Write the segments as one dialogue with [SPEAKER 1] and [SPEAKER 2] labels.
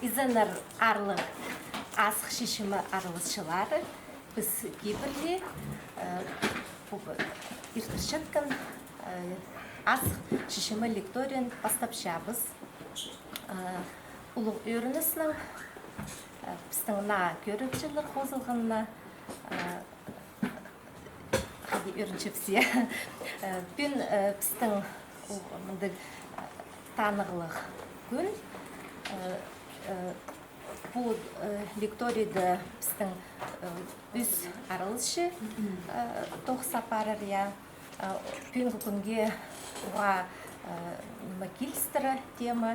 [SPEAKER 1] Изенер арлы асық шешімі арылысшылары біз кейбірде иртішеткен асық шешімі лекториян бастапшабыз. Улық өрінісінің біздің на көрікшілік қозылғанына өрінші все. Бен біздің танығылық күн. Бұл лекторияда біздің үз арылышы тоқса парырия. Пүнгі күнге ұға келістірі тема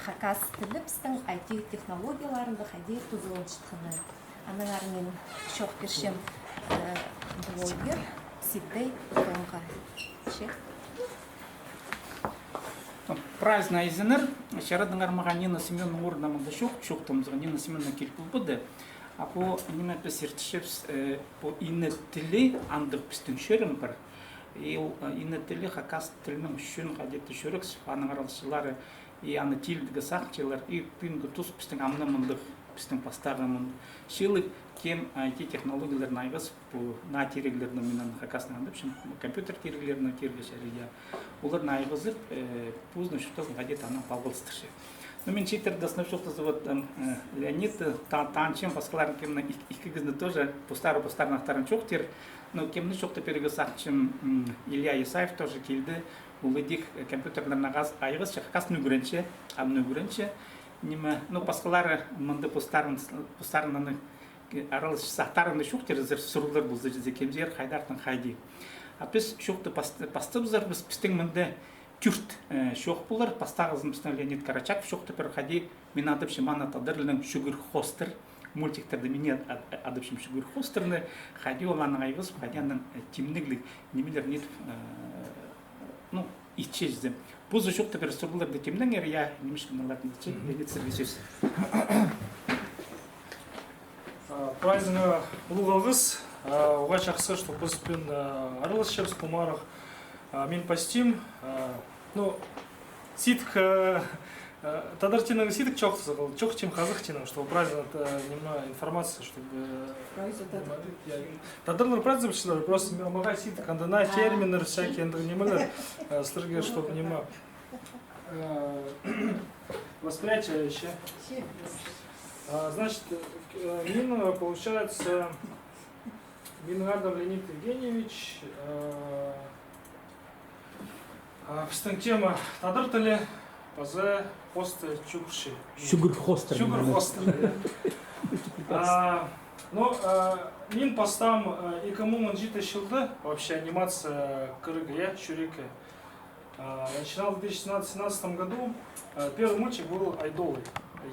[SPEAKER 1] қақас тілі біздің IT технологияларында қайде тұзылын шытқыны. Аның арымен шоқ кершем блогер Сиддей Томға.
[SPEAKER 2] Праздна изенер, шарадыңар маған Нина Семеновна орнамында шоқтымызға Нина Семеновна келіп бұлбыды. Апо Нина песертішепс по ине тілі андық пістің шөрім бір. Ине тілі хакас тілінің үшін қадетті шөрікс, аның аралшылары, аны тілдігі сақчылар, пүнгі тұс пістің амны мұндық пістің пастағы мұнд. Шилы кем IT технологияларын айғыз, на терегілерді менен хакасына андып, компьютер терегілеріне тергеш әрия. Олар айғызып, пузны шутазын ғадет ана палғылыстыршы. Но мен читерді основшоқтызы Леонид Танчен, басқаларын кемні ikigizini тоже постары ақтарын жоқ тер. Но кемні шоқты перегі сақчым Илья Исаев тоже келді. Ол едік компьютерлерін айғыз, хакасын үгірінші, амны үгірінші. Ну, басқалары мұнды постарының аралыш сақтарында шоқ терезер сұрылыр бұл зәжізе кемзер, қайдартын қайды. Біз шоқты пастыбызыр, біз пістің мұнды күрт шоқ бұлыр, пастағызын біздің Леонид Карачаков шоқты бір қайды, мен адыпшым ана тадырлының шүгір хостыр, мультиктерді мене адыпшым шүгір хостырны, қайды оланың айғыз, қайдянның темніглік немелер нет, ну, итчезді. Бұзы шоқты бір сұрылырды темнің әрі, я немешкін алатын дечен, Леонид Сергейсіз.
[SPEAKER 3] Праздныңа ұлы қалғыз, оға жақсы, что бұзыппен арылыс шепс құмарық. Мен постим, ну, ситк, тадарчинаң ситк чоқ тем қазық тенің, что праздник немного информации, чтобы... Тадарлар праздник шылар, просто мағай ситк, андына терминер всякие, немелер, слырге, чтобы нема восприятие еще. Значит, Нина, получается, Виноградов Леонид Евгеньевич, біздің тема тадыр тілі, базы хосты чукши.
[SPEAKER 2] Шүгір хостер.
[SPEAKER 3] Шүгір хостер. Ну, мен постам 2017 жылды, вообще анимация кырыгы, чурики. Начинал в 2017 году, первый мультик был «Айдолы».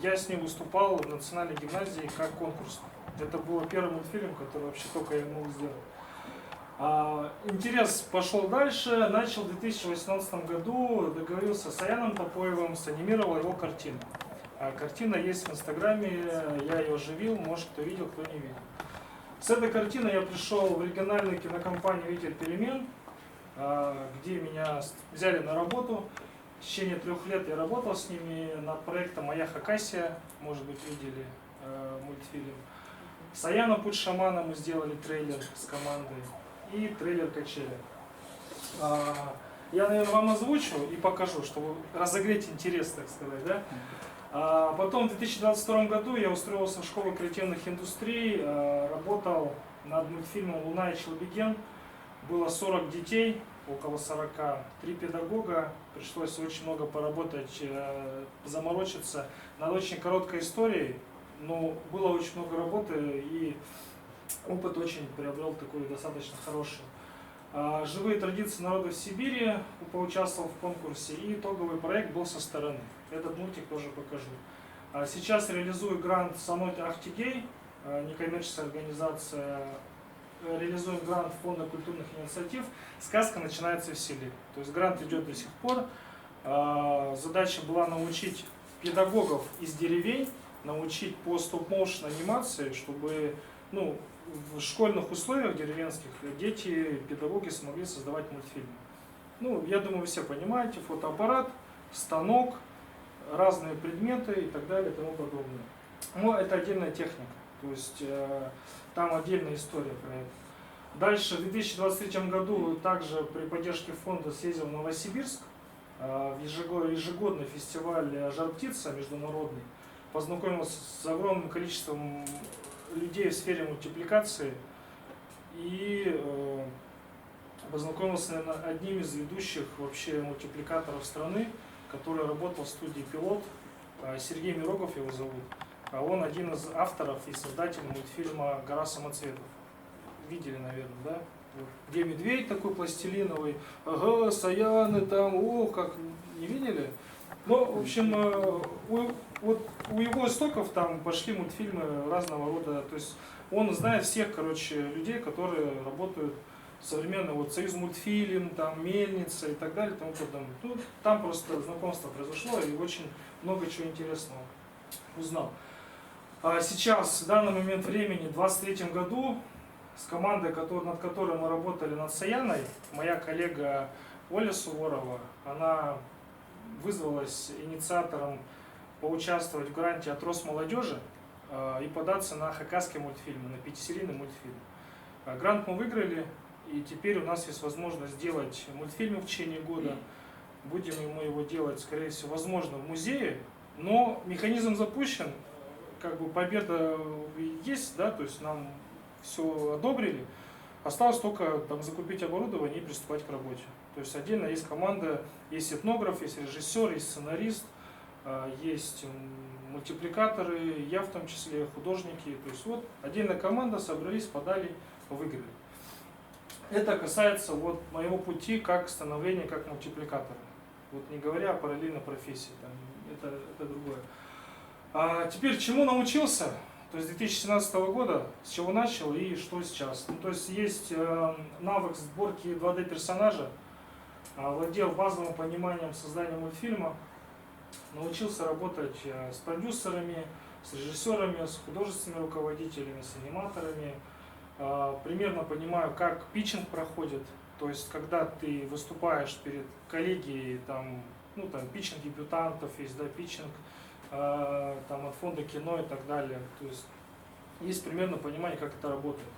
[SPEAKER 3] Я с ним выступал в национальной гимназии как конкурсный. Это был первый мультфильм, который вообще только я мог сделать. Интерес пошел дальше. Начал в 2018 году, договорился с Аяном Топоевым, санимировал его картину. Картина есть в Инстаграме, я ее оживил, может кто видел, кто не видел. С этой картиной я пришел в региональную кинокомпанию «Витер Перемен», где меня взяли на работу. В течение 3 лет я работал с ними над проектом «Моя Хакасия», может быть, видели мультфильм. С Аяном Путь шамана мы сделали трейлер с командой и трейлер «Качели». Я, наверное, вам озвучу и покажу, чтобы разогреть интерес, так сказать. Да? Потом в 2022 году я устроился в школу креативных индустрий, работал над мультфильмом «Луна и Челбиген». Было 40 детей, около 40, 3 педагога, пришлось очень много поработать, заморочиться над очень короткой историей, но было очень много работы и опыт очень приобрел такой достаточно хороший. Живые традиции народов Сибири, поучаствовал в конкурсе, и итоговый проект был со стороны. Этот мультик тоже покажу. Сейчас реализую грант самой Ахтигей, некоммерческая организация. Реализуем грант Фонда культурных инициатив «Сказка начинается в селе». То есть грант идет до сих пор. Задача была научить педагогов из деревень, научить по стоп-моушен анимации, чтобы в школьных условиях деревенских дети, педагоги смогли создавать мультфильмы. Я думаю, вы все понимаете, фотоаппарат, станок, разные предметы и так далее и тому подобное. Но это отдельная техника, то есть там отдельная история про это. Дальше в 2023 году также при поддержке фонда съездил в Новосибирск, в ежегодный фестиваль «Жар-птица» международный, познакомился с огромным количеством людей в сфере мультипликации и познакомился, наверное, одним из ведущих вообще мультипликаторов страны, который работал в студии «Пилот», Сергей Мирогов его зовут. Он один из авторов и создателей мультфильма «Гора самоцветов». Видели, наверное, да? Где медведь такой пластилиновый, ага, Саяны там, о, как, не видели? Ну, в общем, у его истоков там пошли мультфильмы разного рода, то есть он знает всех, короче, людей, которые работают современный, вот Союз мультфильм, там Мельница и так далее, тому подобное. Ну, там просто знакомство произошло и очень много чего интересного узнал. А сейчас, в данный момент времени, в 2023 году, с командой, над которой мы работали над Саяной, моя коллега Оля Суворова, она вызвалась инициатором поучаствовать в гранте от Росмолодежи и податься на хакасские мультфильмы, на 5-серийный мультфильм. Грант мы выиграли, и теперь у нас есть возможность сделать мультфильмы в течение года. Будем мы его делать, скорее всего, возможно, в музее, но механизм запущен, как бы победа есть, да, то есть нам все одобрили. Осталось только там закупить оборудование и приступать к работе. То есть отдельно есть команда, есть этнограф, есть режиссер, есть сценарист, есть мультипликаторы, я в том числе, художники. То есть вот отдельная команда, собрались, подали, выиграли. Это касается вот моего пути как становления как мультипликатора. Вот не говоря о параллельной профессии, там, это другое. А теперь чему научился? То есть 2017 года, с чего начал и что сейчас. Ну, то есть есть навык сборки 2D персонажа, владел базовым пониманием создания мультфильма, научился работать с продюсерами, с режиссерами, с художественными руководителями, с аниматорами. Примерно понимаю, как питчинг проходит. То есть когда ты выступаешь перед коллегией, там, ну, там питчинг дебютантов есть, да, питчинг там, от фонда кино и так далее. То есть примерно понимание, как это работает.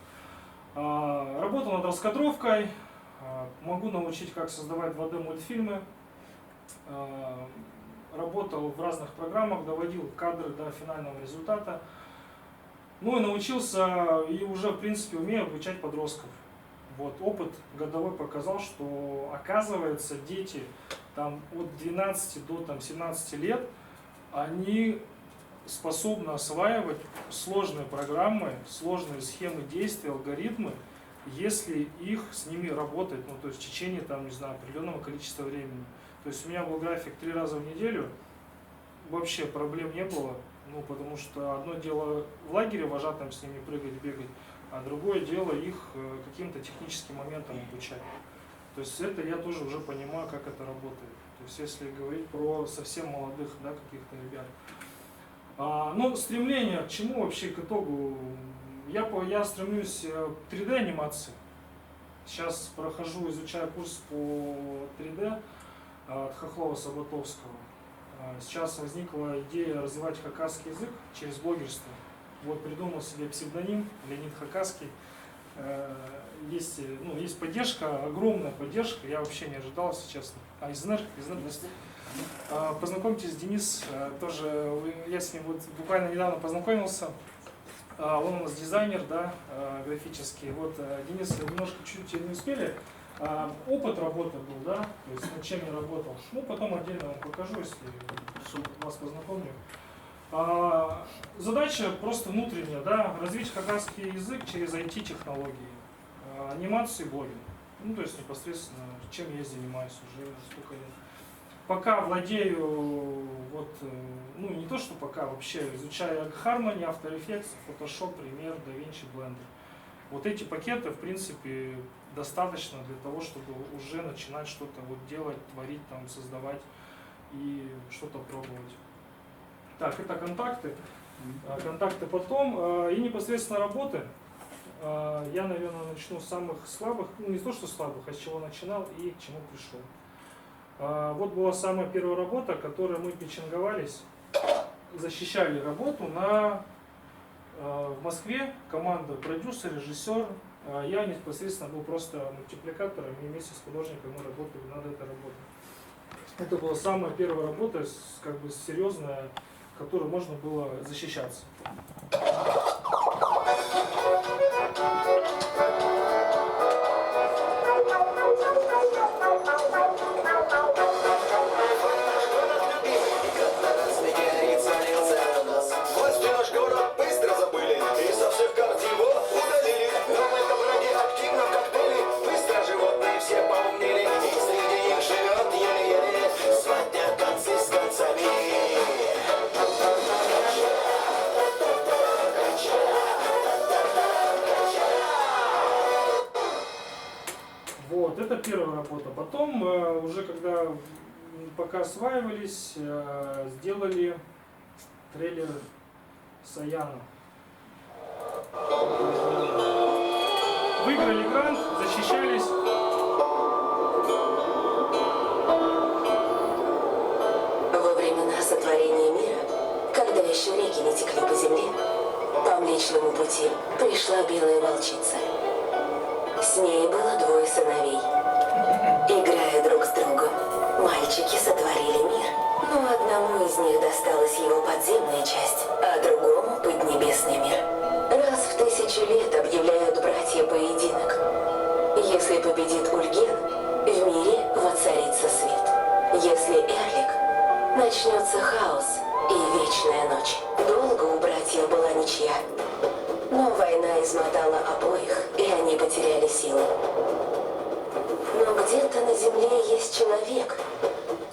[SPEAKER 3] Работал над раскадровкой, могу научить, как создавать 2D мультфильмы. Работал в разных программах, доводил кадры до финального результата. Ну и научился, и уже в принципе умею обучать подростков. Вот, опыт годовой показал, что оказывается дети там, от 12 до там, 17 лет, они способны осваивать сложные программы, сложные схемы действий, алгоритмы, если их с ними работать, ну, то есть в течение там, не знаю, определенного количества времени. То есть у меня был график 3 раза в неделю, вообще проблем не было, ну, потому что одно дело в лагере вожатым с ними прыгать, бегать, а другое дело их каким-то техническим моментам обучать. То есть это я тоже уже понимаю, как это работает. То есть если говорить про совсем молодых, да, каких-то ребят. Но стремление к чему вообще, к итогу? Я стремлюсь к 3D анимации. Сейчас прохожу, изучаю курс по 3D от Хохлова-Саботовского. Сейчас возникла идея развивать хакасский язык через блогерство. Вот придумал себе псевдоним Леонид Хакасский. Есть поддержка, огромная поддержка, я вообще не ожидал, если честно. Изнер, познакомьтесь, Денис, тоже, я с ним вот буквально недавно познакомился. Он у нас дизайнер, да, графический. Вот, Денис, немножко чуть-чуть не успели. Опыт работы был, да, то есть над чем я работал. Ну, потом отдельно вам покажу, если вас познакомлю. Задача просто внутренняя, да, развить хакасский язык через IT-технологии, анимацию и блогинг. Ну, то есть непосредственно, чем я занимаюсь уже столько лет. Пока владею, ну не то, что пока, вообще изучаю Harmony, After Effects, Photoshop, Premiere, DaVinci, Blender. Вот эти пакеты, в принципе, достаточно для того, чтобы уже начинать что-то вот делать, творить, там, создавать и что-то пробовать. Так, это контакты. Контакты потом. И непосредственно работы. Я, наверное, начну с самых слабых, ну не то, что слабых, а с чего начинал и к чему пришел. Вот была самая первая работа, которой мы питчинговались, защищали работу в Москве. Команда, продюсер, режиссер. Я непосредственно был просто мультипликатором, и вместе с художником мы работали над этой работой. Это была самая первая работа, как бы серьезная, в которой можно было защищаться. Вот, это первая работа. Потом, уже когда пока осваивались, сделали трейлер Саяна. Выиграли грант, защищались.
[SPEAKER 4] Во времена сотворения мира, когда еще реки не текли по земле, по Млечному пути пришла белая волчица. С ней было 2 сыновей. Играя друг с другом, мальчики сотворили мир. Но одному из них досталась его подземная часть, а другому — поднебесный мир. Раз в 1000 лет объявляют братья поединок. Если победит Ульген, в мире воцарится свет. Если Эрлик, начнется хаос и вечная ночь. Долго у братьев была ничья. Но война измотала обоих, и они потеряли силы. Но где-то на земле есть человек,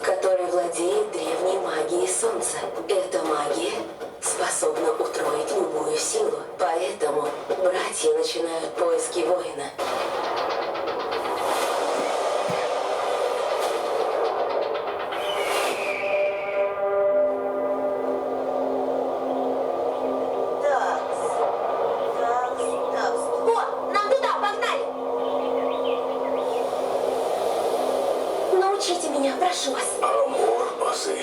[SPEAKER 4] который владеет древней магией солнца. Эта магия способна утроить любую силу. Поэтому братья начинают поиски воина.
[SPEAKER 5] О, нам туда, погнали!
[SPEAKER 4] Научите меня, прошу вас.
[SPEAKER 6] Амурбазы.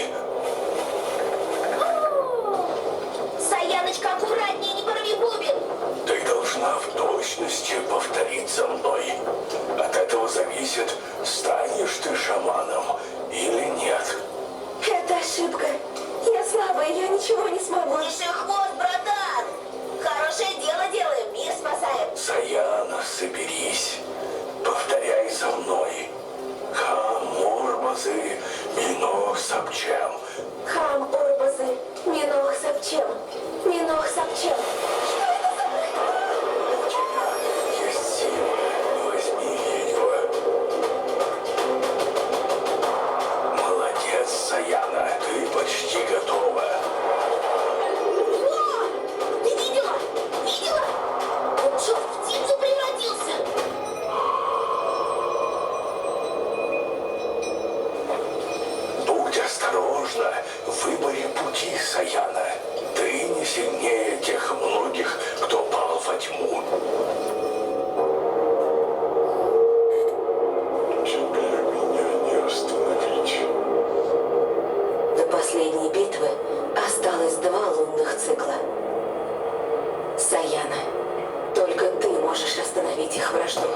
[SPEAKER 5] Саяночка, аккуратнее, не порви бубен!
[SPEAKER 6] Ты должна в точности повторить за мной. От этого зависит, станешь ты шаманом или нет.
[SPEAKER 4] Это ошибка. Я слабая, я ничего не смогу.
[SPEAKER 5] Тише хвост, братан! Хорошее дело делаем, мир спасаем!
[SPEAKER 6] Саяна, соберись. Повторяй за мной. Хамурбазы, Минох Сапчем.
[SPEAKER 4] Хам Орбазы, Минох Сапчем. Минох Сапчем.
[SPEAKER 6] У тебя есть сила. Возьми ее. Молодец, Саяна. Ты почти готова.
[SPEAKER 5] О! Ты видела? Видела? Он что, в птицу превратился?
[SPEAKER 6] Будь осторожна в выборе пути, Саяна. Ты не сильнее тех многих, кто пал во тьму. Тебя меня не остановить.
[SPEAKER 4] До последней битвы осталось 2 лунных цикла. Саяна, только ты можешь остановить их вражду.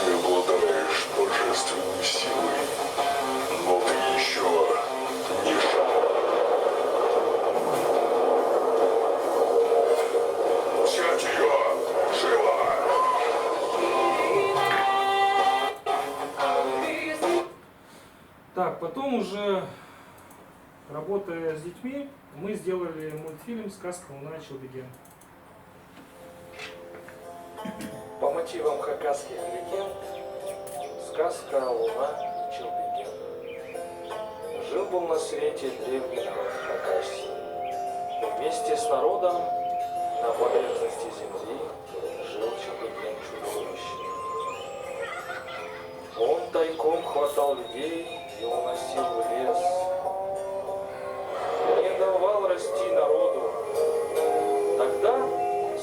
[SPEAKER 6] Ты обладаешь божественной силой, но ты еще не шаман. Взять ее! Живо!
[SPEAKER 3] Так, потом уже, работая с детьми, мы сделали мультфильм «Сказка Луна и Челбиген».
[SPEAKER 7] По мотивам хакасских легенд, сказка «Луна и Челбиген». Жил-был на свете древний народ Хакасии. Вместе с народом на поверхности земли жил Челбиген чудовище. Он тайком хватал людей и уносил в лес. Не давал расти народу. Тогда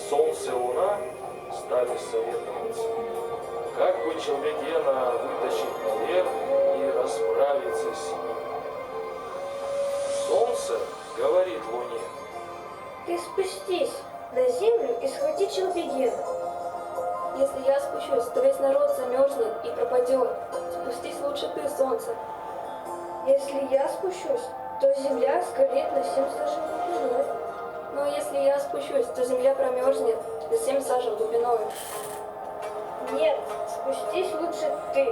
[SPEAKER 7] солнце и луна стали Челбегена вытащить наверх и расправиться с ним. Солнце говорит Луне:
[SPEAKER 5] Ты спустись на землю и схвати Челбегена. Если я спущусь, то весь народ замерзнет и пропадет. Спустись лучше ты, солнце. Если я спущусь, то земля сгорит на 7 сажен глубиной. Но если я спущусь, то земля промерзнет на 7 сажен глубиной. Нет, спустись лучше ты.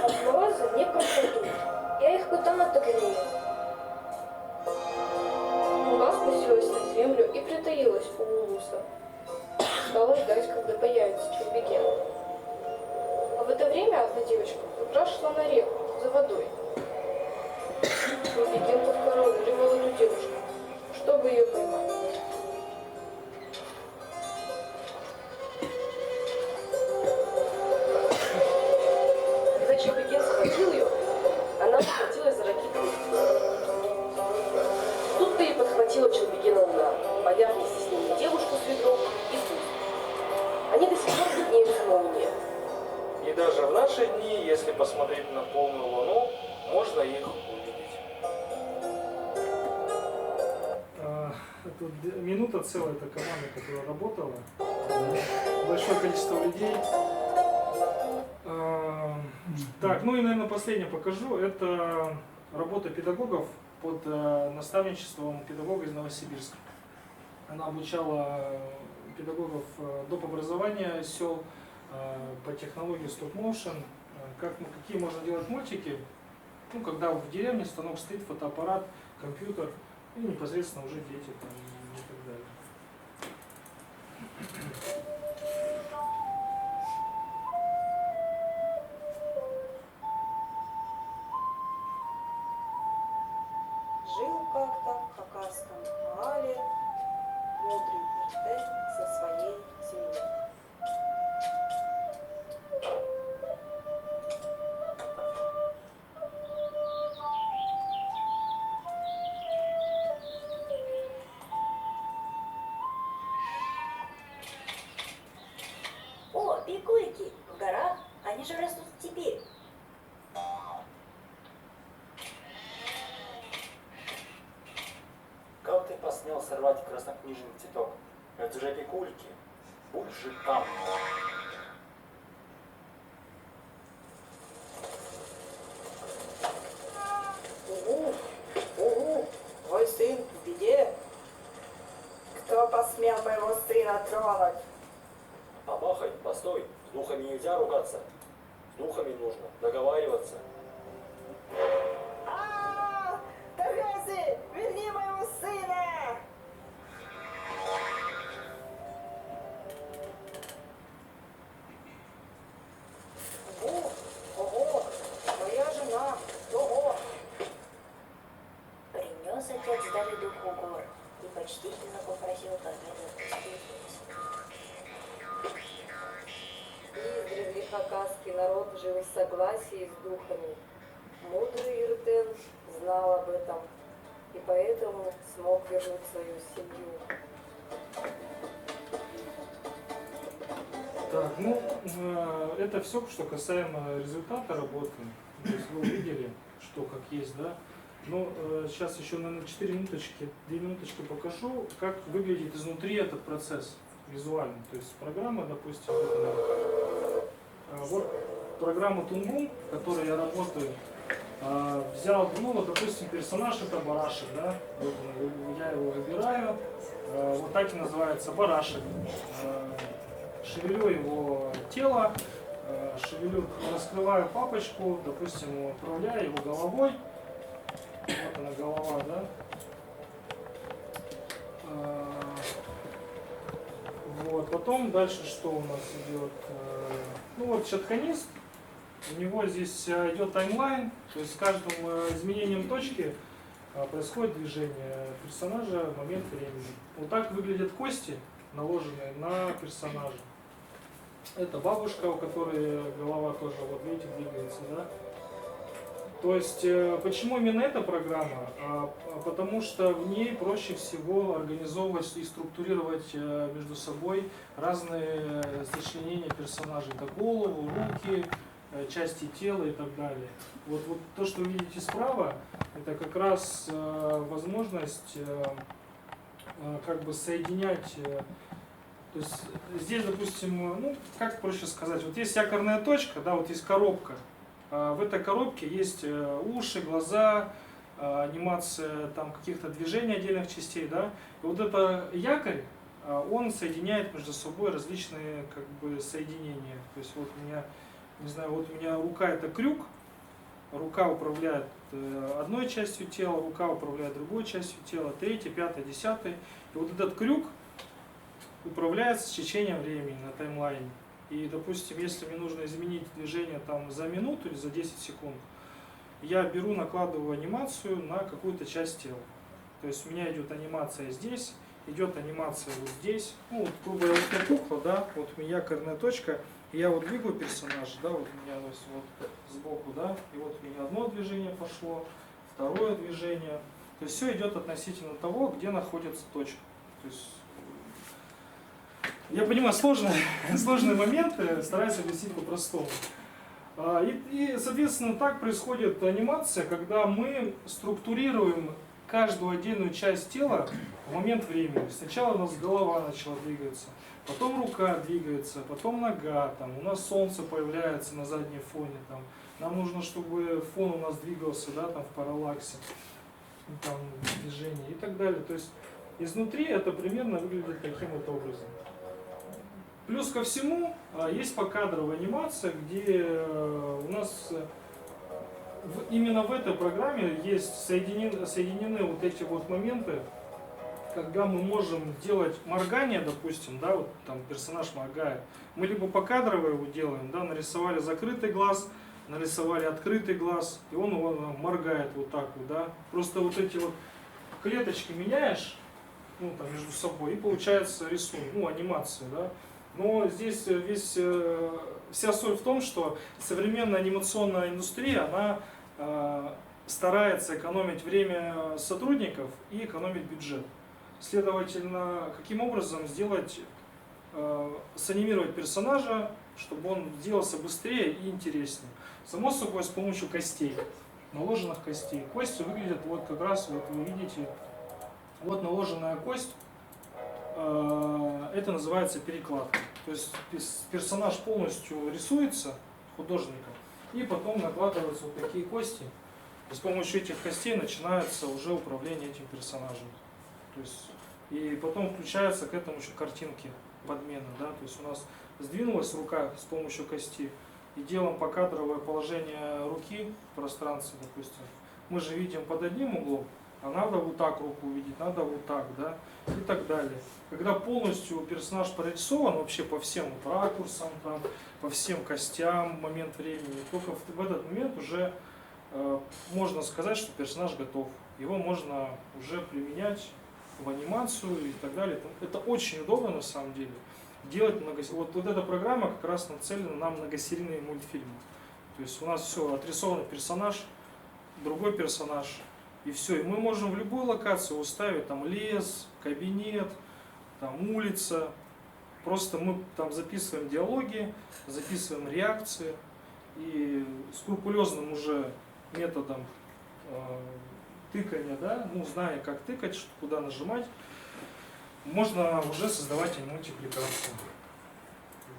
[SPEAKER 5] От мороза не пропадут. Я их потом отогрею. Луна спустилась на землю и притаилась у Улуса. Стала ждать, когда появится Челбеген. А в это время одна девочка как раз шла на реку за водой. Челбеген подкарауливал эту девушку, чтобы ее поймать. Когда Челбеген схватил ее, она схватилась за ракитку. Тут-то и подхватила Челбегена Луна, повяв вместе с ним девушку с ведром и пуст. Они до сих пор виднеются на Луне.
[SPEAKER 7] и даже в наши дни, если посмотреть на полную Луну, можно их увидеть.
[SPEAKER 3] Это минута целая, эта команда, которая работала. Большое количество людей. Так, ну и, наверное, последнее покажу. Это работа педагогов под наставничеством педагога из Новосибирска. Она обучала педагогов доп. Образования сел по технологии стоп-моушен, какие можно делать мультики, ну, когда в деревне станок стоит, фотоаппарат, компьютер, и непосредственно уже дети там, и так далее.
[SPEAKER 8] Жил как-то в Хакасском Аале мудрый Иртен со своей семьей.
[SPEAKER 9] О, бегуйки! В горах они же растут в степи.
[SPEAKER 10] Как ты посмел сорвать краснокнижный цветок? Это же пикульки. Будь же там.
[SPEAKER 8] Угу, твой сын в беде. Кто посмел моего сына тронуть?
[SPEAKER 10] Помахай, постой. С духами нельзя ругаться. С духами нужно договариваться.
[SPEAKER 8] Тагаси, верни моего сына! Ого, моя жена, ого!
[SPEAKER 9] Принес отец дали духу гор и почтительно попросил поведать присутствовать.
[SPEAKER 8] Издревле хакасский народ жил в согласии с духами. Мудрый Иртен знал об этом и поэтому смог вернуть свою семью.
[SPEAKER 3] Так, ну, это все, что касаемо результата работы. То есть вы увидели, что как есть, да. Но сейчас еще, наверное, 2 минуточки покажу, как выглядит изнутри этот процесс визуально. То есть программа, допустим, вот программа Тунгум, в которой я работаю, взял, ну, вот, допустим, персонаж это барашек, да, вот, я его выбираю, вот так и называется барашек. Шевелю его тело, раскрываю папочку, допустим, управляю его головой. Вот она голова, да. Вот, потом дальше что у нас идет? Ну вот чатканист, у него здесь идет таймлайн, то есть с каждым изменением точки происходит движение персонажа в момент времени. Вот так выглядят кости, наложенные на персонажа. Это бабушка, у которой голова тоже, вот видите, двигается, да? То есть, почему именно эта программа? Потому что в ней проще всего организовывать и структурировать между собой разные сочленения персонажей. Это голову, руки, части тела и так далее. Вот то, что вы видите справа, это как раз возможность как бы соединять. То есть здесь, допустим, ну, как проще сказать, вот есть якорная точка, да, вот есть коробка. В этой коробке есть уши, глаза, анимация там каких-то движений отдельных частей, да. И вот это якорь, он соединяет между собой различные как бы соединения. То есть вот у меня, не знаю, вот у меня рука это крюк, рука управляет одной частью тела, рука управляет другой частью тела, третьей, пятой, десятой. И вот этот крюк управляется с течением времени на таймлайне. И, допустим, если мне нужно изменить движение там за минуту или за 10 секунд, я беру, накладываю анимацию на какую-то часть тела. То есть у меня идет анимация здесь, идет анимация вот здесь. Ну, вот, грубо говоря, вот кукла, да, вот у меня якорная точка, и я вот двигаю персонажа, да, вот у меня вот сбоку, да, и вот у меня одно движение пошло, второе движение. То есть все идет относительно того, где находится точка. То есть, я понимаю, сложные моменты, стараюсь объяснить по-простому. И, соответственно, так происходит анимация, когда мы структурируем каждую отдельную часть тела в момент времени. Сначала у нас голова начала двигаться, потом рука двигается, потом нога, там, у нас солнце появляется на заднем фоне, там, нам нужно, чтобы фон у нас двигался, да, там, в параллаксе, там, движение и так далее. То есть изнутри это примерно выглядит таким вот образом. Плюс ко всему есть покадровая анимация, где у нас именно в этой программе есть соединены вот эти вот моменты, когда мы можем делать моргание, допустим, да, вот там персонаж моргает. Мы либо покадрово его делаем, да, нарисовали закрытый глаз, нарисовали открытый глаз, и он моргает вот так вот, да. Просто вот эти вот клеточки меняешь, ну, там, между собой, и получается рисунок, ну, анимация, да. Но здесь вся соль в том, что современная анимационная индустрия, она старается экономить время сотрудников и экономить бюджет. Следовательно, каким образом санимировать персонажа, чтобы он делался быстрее и интереснее? Само собой, с помощью костей, наложенных костей. Кости выглядят вот как раз, вот вы видите, вот наложенная кость. Это называется перекладка. То есть персонаж полностью рисуется художником, и потом накладываются вот такие кости. И с помощью этих костей начинается уже управление этим персонажем. То есть, и потом включаются к этому еще картинки подмена. Да? То есть у нас сдвинулась рука с помощью кости, и делаем покадровое положение руки в пространстве, допустим. Мы же видим под одним углом, а надо вот так руку увидеть, надо вот так, да, и так далее. Когда полностью персонаж прорисован вообще по всем вот ракурсам, там, по всем костям, момент времени, только в этот момент уже можно сказать, что персонаж готов. Его можно уже применять в анимацию и так далее. Это очень удобно на самом деле. Делать вот эта программа как раз нацелена на многосерийные мультфильмы. То есть у нас все, отрисованный персонаж, другой персонаж, и все. И мы можем в любую локацию уставить, там лес, кабинет, там улица. Просто мы там записываем диалоги, записываем реакции. И скрупулезным уже методом тыкания, да, ну, зная, как тыкать, куда нажимать, можно уже создавать мультипликацию.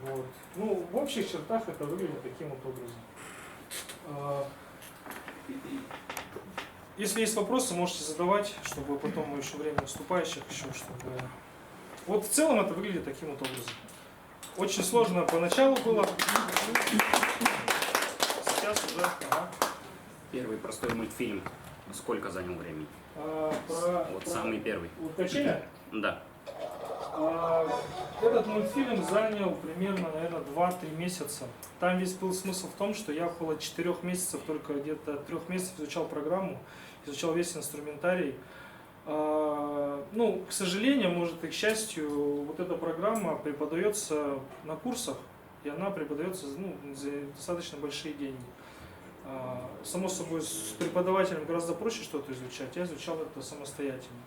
[SPEAKER 3] Вот. Ну, в общих чертах это выглядит таким вот образом. Если есть вопросы, можете задавать, чтобы потом мы еще время выступающих, еще чтобы... Вот в целом это выглядит таким вот образом. Очень сложно поначалу было. Сейчас уже...
[SPEAKER 11] Первый простой мультфильм. Сколько занял времени? Самый первый.
[SPEAKER 3] Качеля?
[SPEAKER 11] Да.
[SPEAKER 3] Этот мультфильм занял примерно, наверное, 2-3 месяца. Там весь был смысл в том, что я около 4 месяцев, только где-то 3 месяцев изучал программу, изучал весь инструментарий. Ну, к сожалению, может и к счастью, вот эта программа преподается на курсах, и она преподается, ну, за достаточно большие деньги. Само собой, с преподавателем гораздо проще что-то изучать, я изучал это самостоятельно.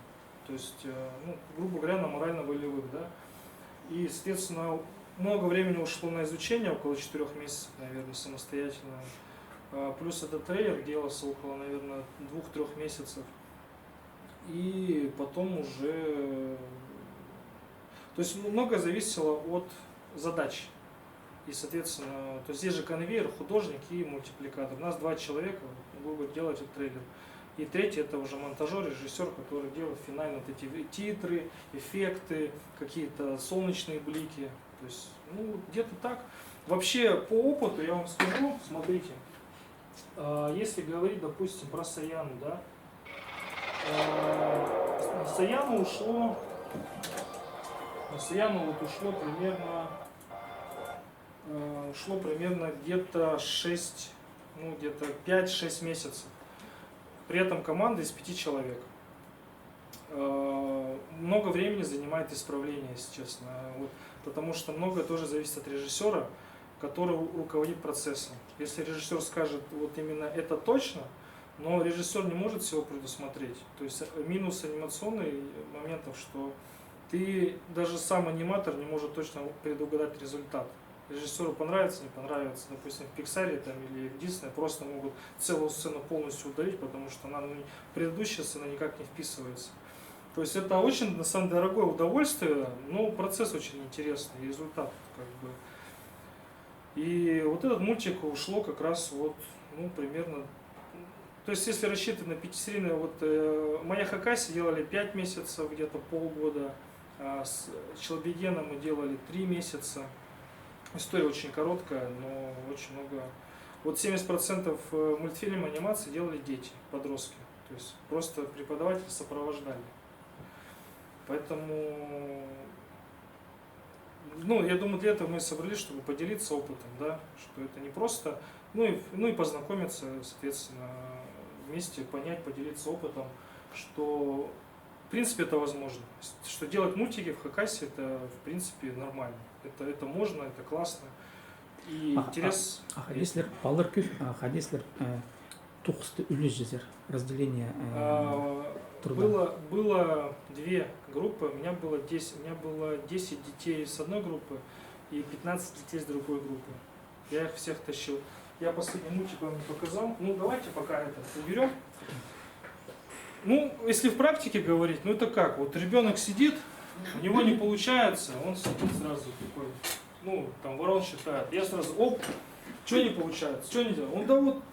[SPEAKER 3] То есть, ну, грубо говоря, на морально-волевых, да. И, соответственно, много времени ушло на изучение, около 4 месяцев, наверное, самостоятельно. Плюс этот трейлер делался около, наверное, 2-3 месяцев. И потом уже... То есть много зависело от задач. И, соответственно, то есть здесь же конвейер, художник и мультипликатор. У нас 2 человека будут делать этот трейлер. И третий — это уже монтажер, режиссер, который делает финально вот эти титры, эффекты, какие-то солнечные блики. То есть, ну, где-то так. Вообще, по опыту я вам скажу, смотрите, если говорить, допустим, про Саяну, да, на Саяну ушло примерно где-то 6, ну, где-то 5-6 месяцев. При этом команда из 5 человек. Много времени занимает исправление, если честно. Вот, потому что многое тоже зависит от режиссера, который руководит процессом. Если режиссер скажет, вот именно это точно, но режиссер не может всего предусмотреть. То есть минус анимационных моментов, что ты, даже сам аниматор, не может точно предугадать результат. Режиссеру понравится, не понравится. Допустим, в Pixar там, или в Disney просто могут целую сцену полностью удалить, потому что она, предыдущая сцена никак не вписывается. То есть это очень, на самом деле, дорогое удовольствие, но процесс очень интересный, и результат как бы. И вот этот мультик ушло как раз вот, ну, примерно. То есть если рассчитывать на 5-серийные, вот «Моя Хакаси» делали 5 месяцев, где-то полгода, с «Челбигена» мы делали 3 месяца. История очень короткая, но очень много. Вот 70% мультфильма, анимации делали дети, подростки. То есть просто преподаватели сопровождали. Поэтому, ну, я думаю, для этого мы собрались, чтобы поделиться опытом, да, что это не просто, ну и познакомиться, соответственно, вместе, понять, поделиться опытом, что в принципе это возможно. Что делать мультики в Хакаси, это в принципе нормально. Это можно, это классно. И интерес...
[SPEAKER 12] Хадислер, балдар күп, хадислер тухсты үлежезер, разделение труда.
[SPEAKER 3] Было 2 группы, у меня было 10 детей с одной группы и 15 детей с другой группы. Я их всех тащил. Я последний мультик вам не показал. Ну, давайте пока это уберем. Ну, если в практике говорить, ну это как? Вот ребенок сидит, у него не получается, он сидит сразу такой, ну, там ворон считает. Я сразу, оп, что не получается, что не делаю? Он, да вот,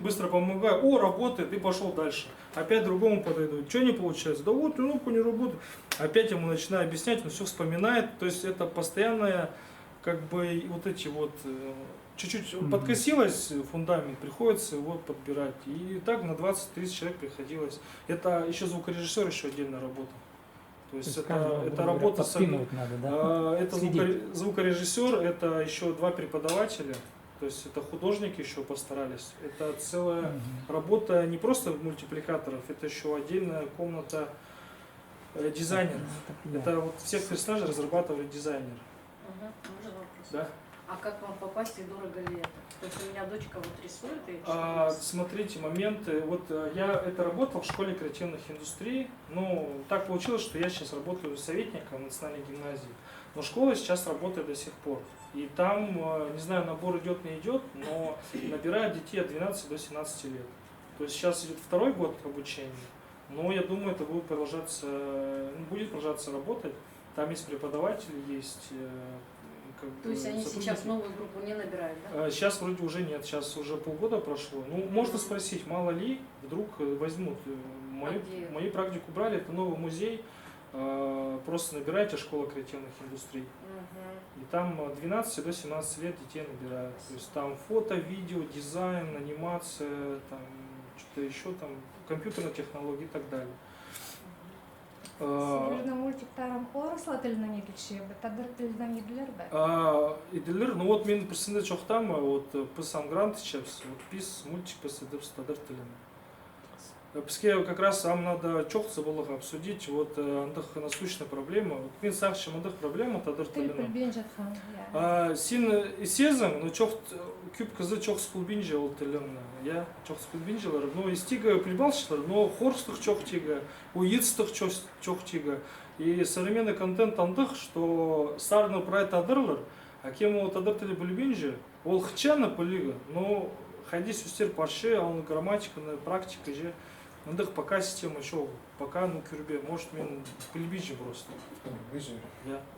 [SPEAKER 3] быстро помогаю, о, работает, и пошел дальше. Опять другому подойду, что не получается? Да вот, кнопку не работает. Опять ему начинаю объяснять, он все вспоминает. То есть это постоянное, как бы, вот эти вот, чуть-чуть подкосилось фундамент, приходится его подбирать. И так на 20-30 человек приходилось. Это еще звукорежиссер еще отдельно работал. То есть это работа с...
[SPEAKER 12] надо, да?
[SPEAKER 3] Это звукорежиссер, это еще 2 преподавателя. То есть это художники еще постарались. Это целая работа не просто мультипликаторов, это еще отдельная комната дизайнеров. Это вот всех персонажей разрабатывали дизайнеры.
[SPEAKER 13] Можно вопрос?
[SPEAKER 3] Да.
[SPEAKER 13] А как вам попасть и дорого ли это? То есть у меня дочка вот рисует и...
[SPEAKER 3] Смотрите, моменты. Вот я это работал в школе креативных индустрий. Ну, так получилось, что я сейчас работаю советником в национальной гимназии. Но школа сейчас работает до сих пор. И там, не знаю, набор идет, не идет, но набирают детей от 12 до 17 лет. То есть сейчас идет 2-й год обучения. Но я думаю, это будет продолжаться работать. Там есть преподаватели, есть...
[SPEAKER 13] То есть они сейчас новую группу не набирают, да?
[SPEAKER 3] Сейчас вроде уже нет, сейчас уже полгода прошло. Ну, можно спросить, мало ли, вдруг возьмут. Мою практику брали, это новый музей. Просто набирайте школа креативных индустрий. И там 12 до 17 лет детей набирают. То есть там фото, видео, дизайн, анимация, там что-то еще, там компьютерные технологии и так далее.
[SPEAKER 14] Северный мультиктарым орысла тілінен егілшебі, тадыр тілінен егілерді?
[SPEAKER 3] Егілер, ну вот мен пірсінде çoxtan вот пысам грант чепс, вот пис мультик пысыдып тадыр тілінен. Бізге как раз нам надо чоқсы было обсудить вот андық насущная проблема. Вот мен сақшы андық проблема тадыр тілінен.
[SPEAKER 14] Тіл білбен жатқан,
[SPEAKER 3] Син сезім, ну күп қызы чоқсы пылбинже ол тілін. Я чоқсы пылбинжелер, но истига прибалшылар, но хорстық чоқ тига, уйыцтық чоқ тига. И современный контент андых, что сарны про это адырлар, а кем его тадыр теле бульбинжи, ол хчана полига, но ходи сустер парше, а он грамматика, практика же, андых пока система еще, пока ну кюрбе, может мен бульбинжи просто.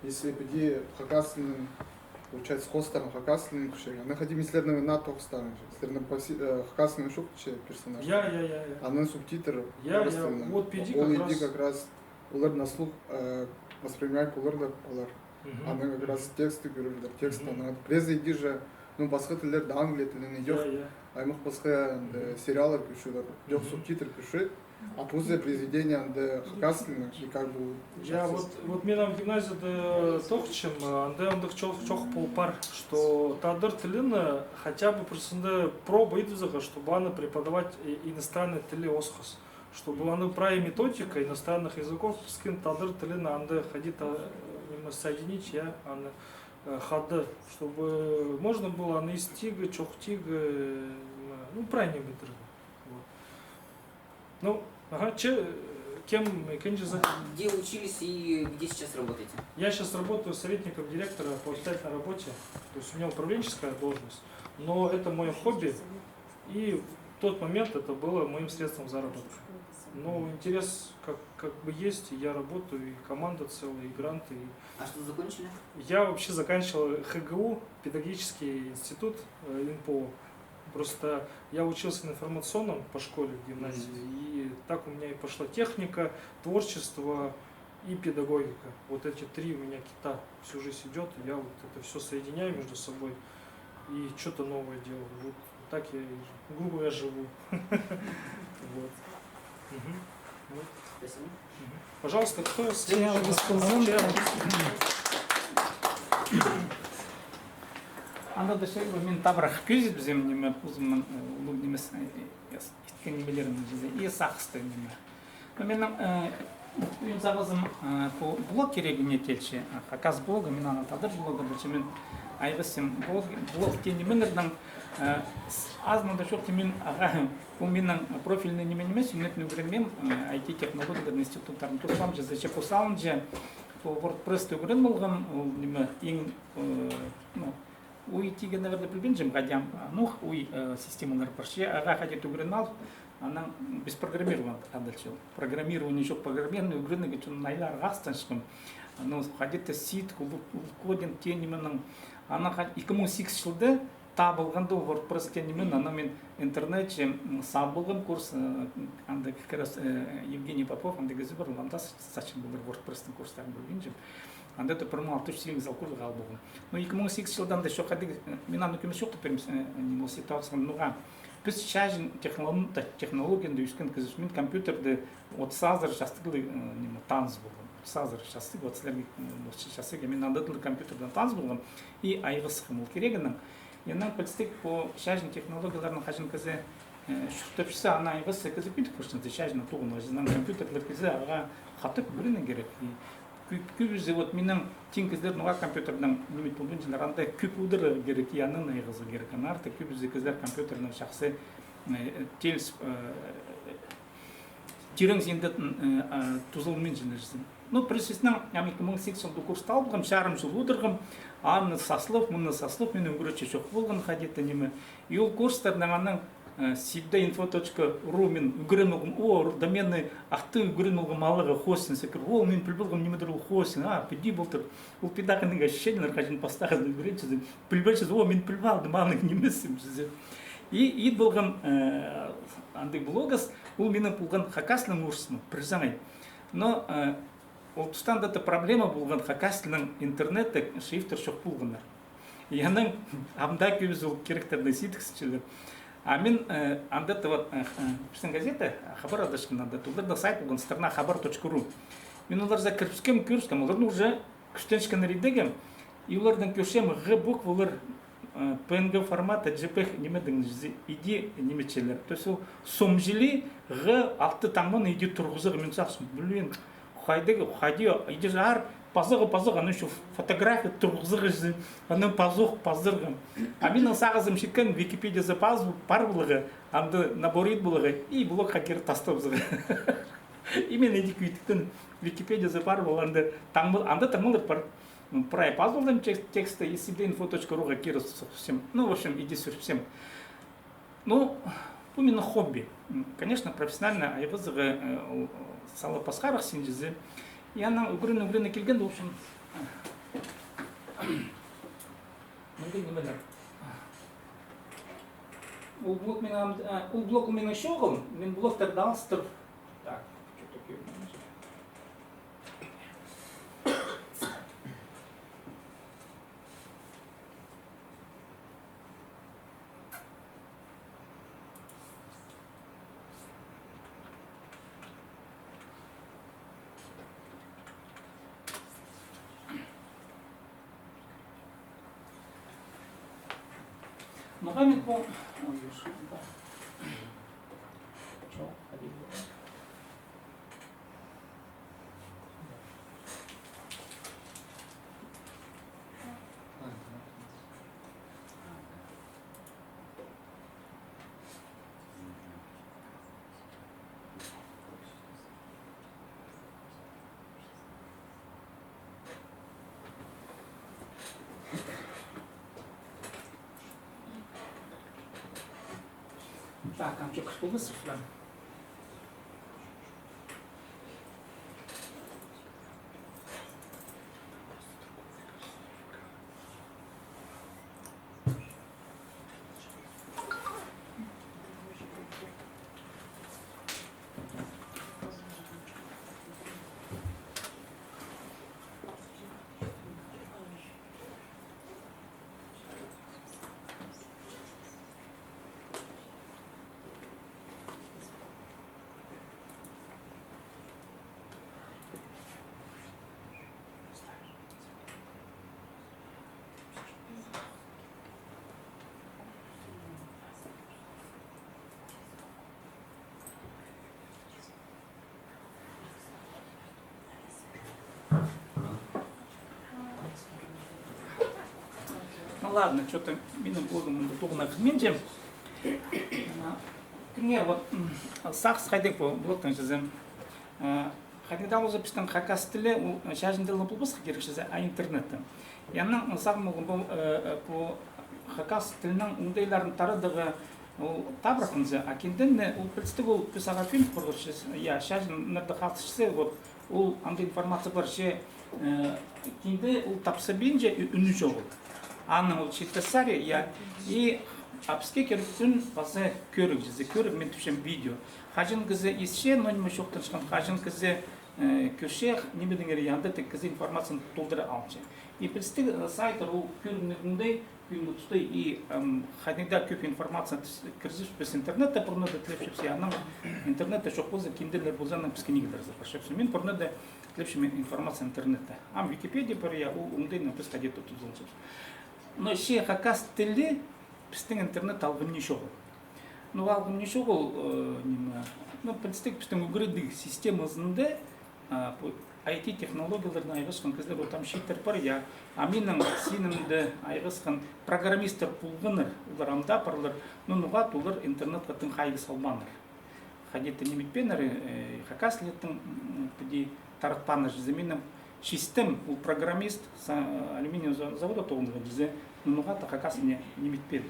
[SPEAKER 15] Если бы хакасный получается хостом хакасный кушер, она хотим исследовать на тох стороне, исследовать хакасный шутче персонаж.
[SPEAKER 3] Я.
[SPEAKER 15] А на субтитры.
[SPEAKER 3] Вот пиди
[SPEAKER 15] как раз улар на слух воспринимает улар. Она как раз тексты говорит, текст она презе иди же, ну басқа тілдер да англия тіліне жоқ, аймақ басқа сериалдар пишут, жоқ субтитры пишут, а после произведения хакасный и как бы.
[SPEAKER 3] Я вот мен в гимназии тохчем, анда ондық чох полпар, что тадыр тілін хотя бы просто проба идузаға, чтобы она преподавать иностранные тили осхос. Чтобы она правильная методика иностранных языков, скин тадыр тілін анда ходит соединить, хады, чтобы можно было анестига, чохтига, ну правильно быть. Ну, ага, кем
[SPEAKER 16] Где учились и где сейчас работаете?
[SPEAKER 3] Я сейчас работаю советником директора по обстоятельной работе, то есть у меня управленческая должность, но это мое хобби, и в тот момент это было моим средством заработка. Но интерес как бы есть, и я работаю, и команда целая, и гранты.
[SPEAKER 16] А что закончили?
[SPEAKER 3] Я вообще заканчивал ХГУ, педагогический институт ИНПО. Просто я учился на информационном по школе в гимназии, и так у меня и пошла техника, творчество и педагогика. Вот эти три у меня кита всю жизнь идет, и я вот это все соединяю между собой и что-то новое делаю. Вот так я, грубо говоря, живу.
[SPEAKER 16] Спасибо.
[SPEAKER 3] Пожалуйста, кто
[SPEAKER 2] Анда да шей мен табрах күзіп бізем неме ұзымын ұлық немес істкен немелерін жүзе и сақысты неме. Менің үйін сағызым по блог керегіне телші, хакас блога, мен ана тадыр блога білші мен айғысым блог тенеменердің азмында жоқ темен аға бұл менің профильный неме немес, үнетіні көрінмен IT-технологиялар институттарын тұрсам жаза че қосалым же WordPress-ті көрін болғым, ол неме ең уй тиген наверное білбенжім гадям нух уй системалар парше ага хади тугренал она без программирования адальчил программирование жоқ программирование угренный гечун найлар гастаншкым но хадите сит кодин тенименің ана 2008 жылда табылғанда WordPress тенимен ана мен интернетте сабылғым курс анда как раз Евгений Попов анда кезі бір анда сачин бұл WordPress-тың курстарын білбенжім анда это промал то что за курс гал был. Но 2008 жылдан да шоқ хадик мен аны көмес жоқ тепер не ситуация нуга. Біз шажин технологияны үскен кезеш мен компьютерді от сазар жастыгы неме таныс болдым. Сазар жастыгы от сілерге жастыгы мен анда компьютерден таныс болдым и айғысықым ол керегінің. Янан пілстік по шажин технологияларының қажын кезе шүртепшісі ана айғысы кезе күйтіп көрсінді шажин туғын өзінен компьютерлер кезе аға қатып көріне керек. Күбізі вот менің теңкіздер нұға компьютердің немет болдың жылар андай күп ұдыры керек, янын айғызы керек. Арты күбізі кездер компьютердің шақсы телс тирен зенді тұзылмен жіне жызын. Ну, пресесінің 2008 жылды курста алғым, шарым жыл ұдырғым, аны саслып, мұны саслып, мен үңгірече жоқ болған қадетті неме. И ол курстардың аның sibda.info.ru мен үгірен оғым, доменный ақты үгірен оғым алығы хостин секір. Ол мен пілбілгім немедір ол хостин, піді болтыр. Ол педағының әшешенілер қажын пастағын үгірен чізі. Пілбәл чізі, мен пілбалдым, аңық немесім чізі. И болғым андай блогас, ол менің болған хакасының ұрсыны, призаңай. Но ол тұстан да проблема болған хакасының интернетті шрифтер шоқ болғандар. Яның амда көбіз ол керектерді сетіксічілер. А мен анда-то вот біздің газета хабар адашқынанда оларда сайт болған страна хабар.ру. Мен олар за кірпіскем көріскем, олардың уже күштеншкі наридегем, и олардан көрсем ғ буквалар PNG формата JPEG немедің иди немечелер. То есть ол сомжили ғ алты таңман иди тұрғызығы мен сақсын. Блин, қайдығы, иди жар пазығы, аны еще фотография тұрғызығы, аны пазырғы. А мен сағызым шеткен Википедиясы пар бұлығы, анды наборит бұлығы, и блок хакер тастап зығы. Именно эти күйттен Википедиясы бар болғанда анда таңмылыр бар. Проект азбалдан тексты isibdeinfo.ru-ға кіріп совсем. Ну, в общем, иди совсем. Ну, именно хобби. Конечно, профессионально айбызығы салы пасқарық сенжізі. И она угрыны келген, в общем, Ол блок у меня щегол, мен блок тогда астр. Так, что такое? Ногами по... Так, амчик спылысов, да. Ну ладно, что-то минут блогом тугнак меньше. Например, вот сахс хайдек по блоктан жазем. Хайдекда уже пистан хакас тілі, шажын тілі бұлбыз керек жаза, а интернетті. Яның сағым по хакас тілінің ұндайларын тарадығы табрақынызы, а кенден ол пілсті ол писаға фильм құрғыршыз, я шажын нарды қалтышысы, ол андай информация бар, кенде ол тапса бенже үні жоғыл. Анның ол шеттесаре, я и апске керіктін базы көрік жызы, көрік мен түшем видео. Хажын кізі есе, но неме шоқтан шыққан, хажын кізі көрше, немедіңер янды тек кізі информацияны толдыры алыншы. И пілсті сайтыр ол көрінігіндей, күнгітісті, и хадыңда көп информация кірзіш біз интернетті бұрнады тілепшіпсе, анның интернетті шоқ болзы, кендерлер болзанның піскенегілер запашепсі. Мен бұрнады тілепшімен информация интернетті. Ам Википедия бар, я ол ұңдайны біз қадетті тұзылшып. Но ще хакас тілі біздің интернет алғым не шоғыл. Ну, алғым не шоғыл, ну, пілстік біздің үгірді системасында IT-технологияларына айғысқан кездер отам шеттер бар, я аминның сенімді айғысқан программистер пұлғыныр, олар амда парлар, но нұғат олар интернет қатын қайғы салманыр. Хадетті неметпенер, хакас леттің таратпаныр жызыминның систем, ол программист алюминиум завода тоғындығы жүзі, нұғат хакас неметпеді.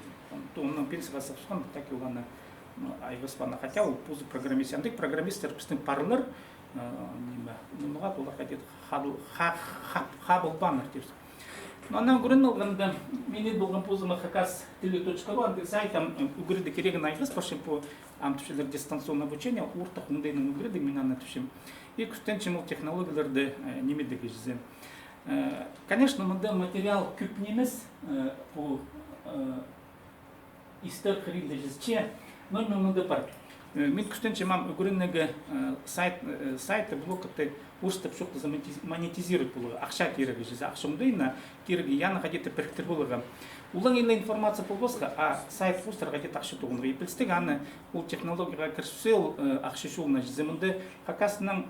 [SPEAKER 2] Оның пенсияға сапсыған, так и оланы айғыспаны. Хотя ол пұзы программист, яндық программистер пістің парылыр, нұғат олар қадет хабыл баныр дерсі. Но анан көрін олғанда, мені болған пұзымы хакас теле.ру, андық сайтам үгірді кереген айғыз, башым по амтүшелер дистанционное обучение, ұртық мұндайның үгірді мен аны түшім. И күстен чем ол технологияларды немедегі жүзі. Конечно, мұнда материал көп немес по истер хрилді жүзче, но мұнда бар. Мен күстен чем үгірінегі сайты блокты ұрстып шоқты монетизировать болуға, ақша керегі жүзі, ақша мұндайына керегі яны қадеті біріктір болуға. Улан елі информация болбосқа, а сайт ұрстыр қадеті ақша тоғынға. Епілстік аны ол технологияға кірсел ақша шолына жүзі. Мұнда хакасының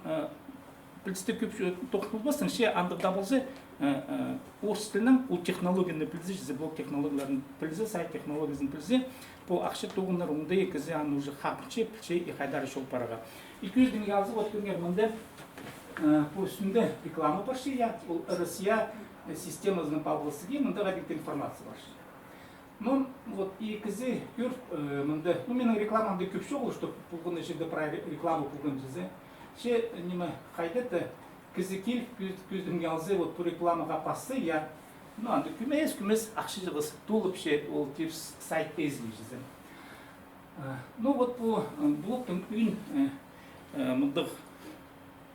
[SPEAKER 2] білісті көп тоқтылбасын, ше андықта болсы, орыс тілінің ол технологияны білізі, жізе блок технологияларын білізі, сайт технологиясын білізі, бұл ақшы тоғынлар оңды екізі, аны уже қапынше, пілше, иқайдары шол параға. 200 деңге алзы, вот көргер мұнда, бұл үстінде реклама бар ше, ол Россия системасының палғысыге, мұнда ғадекті информация бар ше. Ну, вот и кізе көр, мұнда, ну, менің рекламамды көп шоғыл, что бұлғын ішінде про рекламу бұлғын жізе. Ше, неме, қайдеті, кізе кел, көздімге алзы, вот бұл рекламаға пасы, я, ну, анды күмес ақшы жығыз толып ше, ол тепс сайт ezli жізе. Ну, вот бұл блоктың үйін, мұндық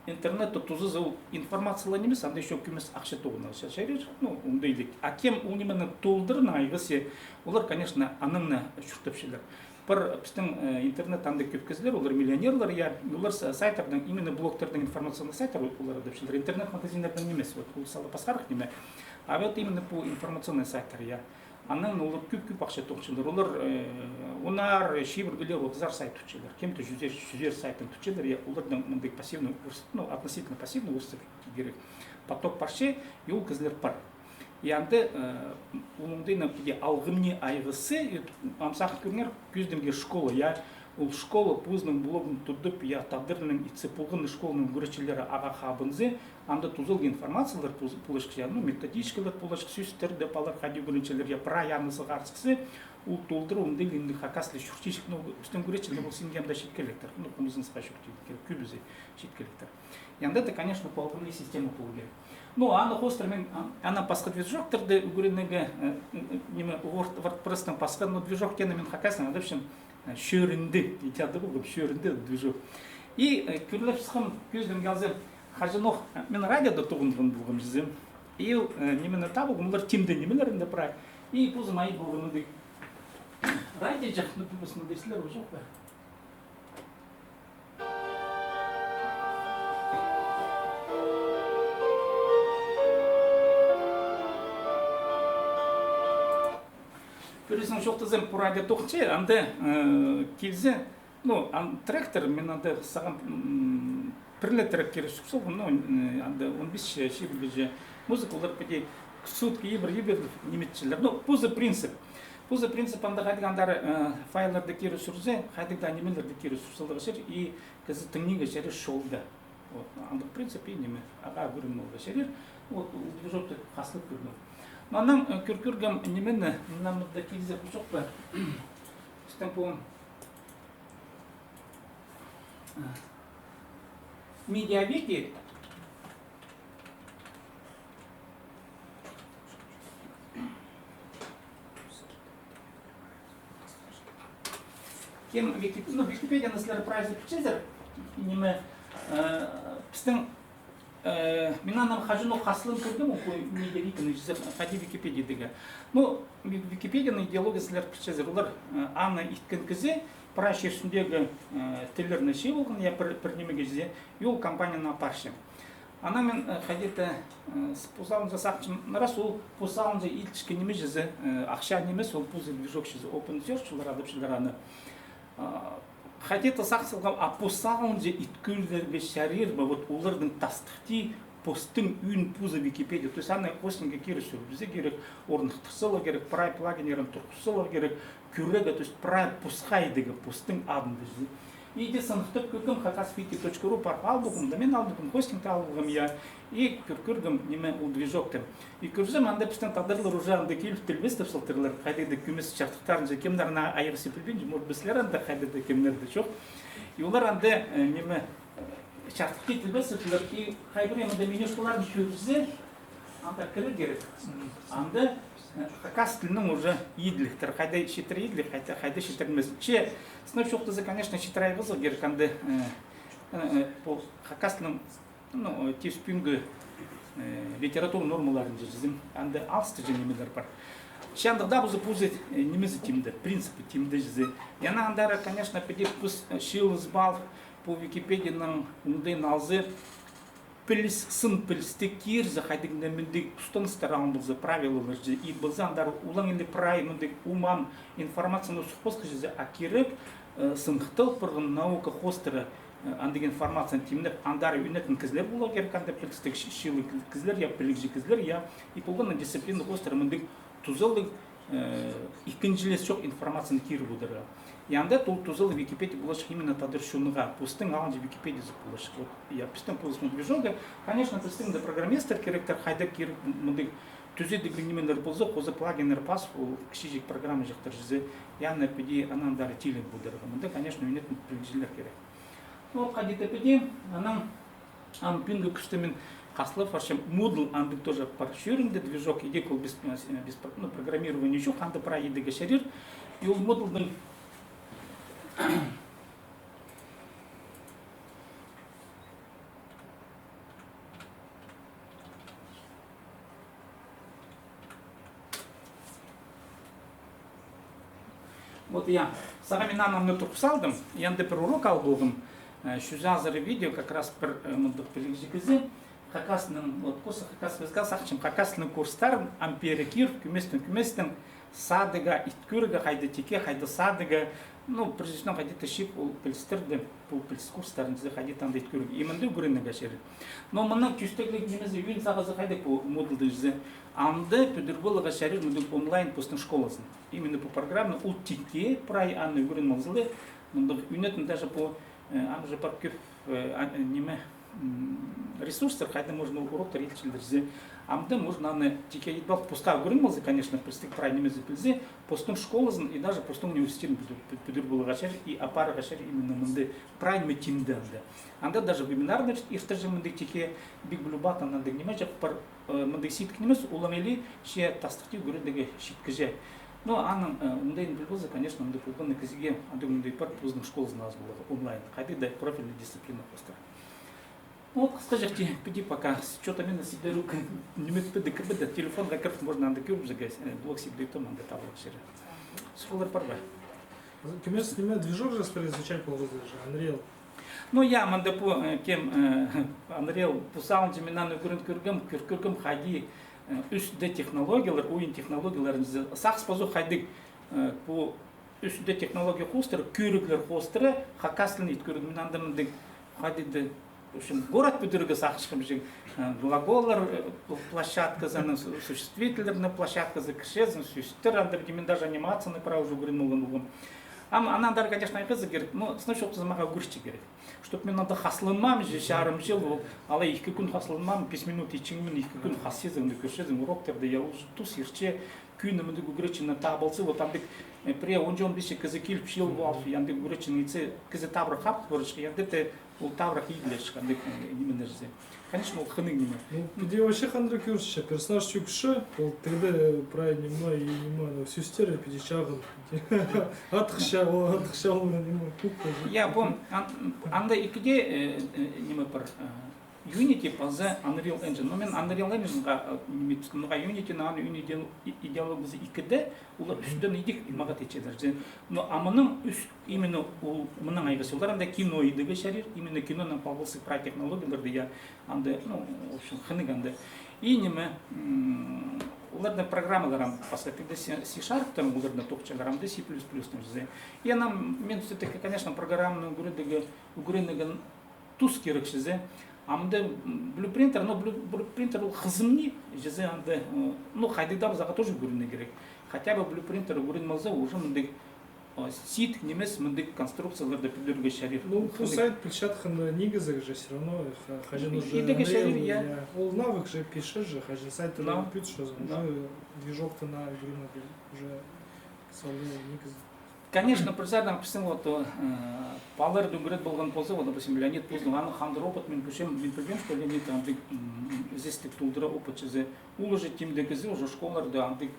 [SPEAKER 2] интернетті тұзы зау информациялар немес, анда еще күмес ақша тоғынағы шашарыр, ну, оңдайлық. А кем унимены толдырын айғысы, олар, конечно, анымны шүртіпшілер. Бір біздің интернет анда көп кезілер, олар миллионерлар, олар сайттардан, именно блогтардың информационный сайттар олар адапшілер. Интернет-магазинлердің немес, ол салы басқарық неме. А вот именно по информационный сайттар, анын олар көп ақша тоқшылар. Олар онар, шебіргілер, отызар сайт тұтшылар. Кем-то жүзер сайттың тұтшылар, олардың мұндық пассивный, ну, относительно пассивный орсы керек. Поток парше, и ол кезілер пар. И анды олыңдайна алғымне айғысы, амсақ көрінер көздемге школа, ол школа пұзның блогын тұрдып, тағдырының ицепылғын школының көречелері аға қабынзы, анда тұзылғы информациялар пұлышқы, ну, методичкалар пұлышқы, сөздерді палар қади көречелер, пра янысы қарсықсы, ол толдыры оңды линді хакаслы шүртешік, ну, үстін көречелер бұл сенгемда шеткелектер, ну, құмызын сыға шүртешік, көбізі шеткелектер. Янда это, конечно, полғынный система полгер. Ну, аны хостермен, ана пасқа движоктарды үгірінегі, WordPress-тың пасқа, но движок кені хакасын, адапшын, шөрінді, етяды бұлғып, шөрінді движок. И күрліп сықым көзден қалзы, қажынық, мен радиода тұғындығын бұлғым жізім. И немені табылғым, олар темді немелерінде пырай. И бұзым айы бұлғыныды. Радио жақны бұлғысыны десілер жоқ ба? Көресің жоқтызым по радио тоқче, анда келзе, ну, трактор, мен анда саған пірлі трек керек сұқсыл, ну, анда 15 шебілі музыка, олар пәде сутки ебір неметшілер. Ну, бұл принцип. Бұл принцип, анда қайдығандары файларды кері сүрзе, қайдығда анимелерді кері сүрсілігі шер, и кізі тіңнегі жәрі шолды. Андық принцип, и неме, аға көрін олға шерер, ол движокты қасылып көрініп. Анам көргім немені намыда келзе жоқ ба? Үстен бұл медиавеки кем Википедияны сілері прайзы пүтчезір, неме біздің мен анам қажыну қасылын көрдім, ол медиавиканы жүзір қади Википедиядегі. Ну, Википедияны идеологиясылар пүтчезір, олар аны иткен кізе, прайс жерсіндегі тілеріне шей болған, я бірнемеге жүзе, и ол компанияны апаршы. Ана мен қадеті пұсауын жасақчым, рас ол пұсауын жа илтішке неме жүзі, ақша немес, ол пұзы движок жүзі, open source, олар адапшылар аны. Хотите сақсылға апосалын же иткөлдерге шәрер ба, вот олардың тастықты постың үйін пузы Википедия. То есть аны хостинге кері сөбізе керек, орнықтырсылы керек, прай плагинерін тұрқысылы керек, күрегі, то есть прай пусқайдығы постың адынды жүзі. Иде сынықтып көргім хакасфики.ру портал бұғым, да мен алдығым, хостинг алғым я, и көргім неме ол движоктым. И көрзім, анда пістен тағдырлар уже анда келіп тілбестіп сылтырлар, қайдайды көмес шартықтарын же, кемдерін айыр сепілбен, может біслер анда қайдайды кемдерді жоқ. И олар анда неме шартыққа тілбестіптілер, и қайбір емінде менешкаларын көрзе, анда кірі керек. Анда хакас тілінің уже едліктер, қайда шетір едлік, қайда шетірмес. Че, сынып жоқтызы, конечно, шетірай қызы керек, анда хакас тілінің теспүнгі литература нормаларын жезім, анда алысты женемелер бар. Шандығда бұзы пузы немезі тимді, принципі тимді жезі. Яна андары, конечно, педеп бұз шилыз бал по Википедияның ұндайын алзы, сын пілісті кер заходигінде міндік ұстаныстар алынбызы правилалар жезі. И бұзы андары улан енді прай міндік умам информацияны сұқпызғы жезі, а керіп сынхтыл пыргын наука хостера андык информацияны тимнеп андары үнетін кізлер болу керек, анда пілікстік шилы кізлер, я пілікжі кізлер, я и полгона дисциплины хостера мындык тузылы икінжилес жоқ информацияны кирі будырға. Янда тул тузылы Википедия булашық именно тадыр шуныға, пустың ағанжы Википедия булашық. Вот я пистің пулысмын движога, конечно, пистің да программистер керектер, хайдап керек мындык түзе дегенеменлер болса, қозы плагинер пас, кішежек программа жақтар жүзі, яны педи анандары тилек будырға. Мында, конечно, үнетін пілікжилер керек. Вот ходит эпидем, она ампинга кустамин хаслов, вообще Moodle андык тоже паршюринг, движок, иди кол без программирования еще, анда про еды гашарир, и у Moodle был вот я сагамина нам не турсалдым, я андепер урок алгылдым. Шузазары видео как раз про модификации, хакасным вот курсы хакасвизга сахчим хакасным курстар амперикир куместен садыга иткурга хайда тике хайда садыга ну прежде ходит шип у пельстерде по пельскурстарын ходит там иткурга именно гуринга шер но мына күстеглек немесе үйін сағазы хайда по модулды жүзе анда педерболога шерир модул онлайн постын школасын именно по программе у тике прай анны гурин мазлы мында үйнетін даже по ам же паркив неме ресурстар, хайда можно урок тарелчилдерзе, амда можно на тике едва пустав гуринмалзы, конечно, пустых правильными запильзе, постом школазн и даже постом университет педербола гашер и апара гашер именно мынды правильными тимденде. Анда даже вебинар значит и стажи мынды тике биг блюбата нанды немечек пар мынды ситк немес уламели ше тастыхти гуридеге шиткеже. Ну, анын мындай блюбозы, конечно, мынды полгонный казиге, анда мындай пар поздно школа зназ было онлайн. Хайда да профильная дисциплина просто. Вот, скажите, пойди пока, что-то мне на себе рука не метпеды, когда телефон закрыт, можно анда кюрб загать, блок себе то манда того шире. Сколар парва.
[SPEAKER 3] Кемер снимает движок же, скорее изучать полгода же, Unreal.
[SPEAKER 2] Ну, я манда по кем Unreal, по саунде меня на кюргам хади, үсте технологиялар, уин технологиялар, сахс позу хади по үсте технология хостер, кюрглер хостеры, хакаслен ит кюрг меня анда хади в общем, город педерга сахшкам же глаголар площадка за существительный на площадка за кшезен сюстер андер димен даже анимация на право уже грынула. Она даже, конечно, и говорит, но сначала за мага гурчи говорит, чтоб мне надо хасланмам же шаром жил, але их какун хасланмам 5 минут и чингмин их какун хасизм на кшезен урок терде я уже тус ирче күнім андык гурчи на табалцы вот андык при он же он бише казакил пшил валф и андык гурчи нице каза табра хап гурчи я андык ол таврах иглеш, андык немен же. Конечно, ол хының неме.
[SPEAKER 3] Ну, где вообще хандра кюрча, персонаж чукша, ол тогда правильно немай и немай, но все стерли пятичаган. Атхша, ол немай купка.
[SPEAKER 2] Я помню, анда икде неме пар Unity поза Unreal Engine. Но мен Unreal Engine га Unity на Unity идеологизы икде, улар үстден идик имагат ечедер. Но аманың именно у мының айгасы улар анда кино идеге шарир, именно кинонан павылсы про технологияларды я анда, ну, в общем, хынык анда. И неме уларда программаларам посапиде C# там уларда токчаларамда C++ нөзе. И нам мен все-таки, конечно, программную угрынныгын туз керек шизе. Амда блюпринтер, но блюпринтер ол хызымни, жезе анда, ну хайдыда бізаға тоже гурыны керек. Хотя бы блюпринтер гурынмалза уже мындык сит немес мындык конструкцияларды пүлдерге шарир.
[SPEAKER 3] Ну, по сайт печатхан нигізі же все равно, хажин уже Unreal, ол навык же пишешь же, хажин сайт уже пють, что уже движок-то на гурыны уже солы нигізі.
[SPEAKER 2] Конечно, президент писал вот Палер думает болган полза, вот допустим Леонид Пузный, он хандр опыт, мы пишем, что Леонид там здесь так тулдра опыт, что уложить тем декази уже школар, да, антик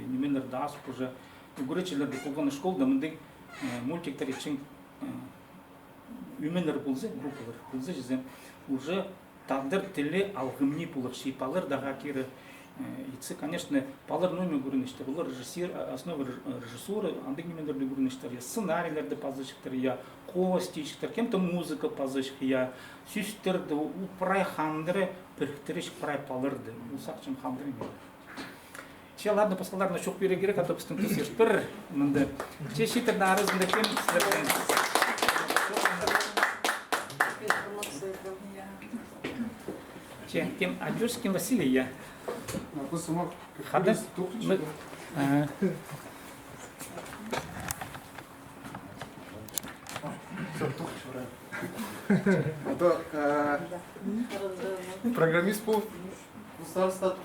[SPEAKER 2] неменер дас уже угоречилер до полгона школ, да мы мультик таричен неменер полза, группа полза, уже тандер теле алгымни пулакши Палер да хакиры. И, конечно, Палер номер гурничтер, был режиссер, основа режиссуры, андык немендерли гурничтер, я сценарийлерді пазычықтыр, я костичтер, кем-то музыка пазычық, я сүстерді, прай хандыры, піріктіріш прай Палерді, ұсақ чем хандыры. Че, ладно, пасқаларына шоқ бере керек, а то біздің көсеш бір мұнды. Че, шетірді арызында кем сіздерден. Че, кем Адюшкин Василий, я. Хада?
[SPEAKER 15] Программист бұл староста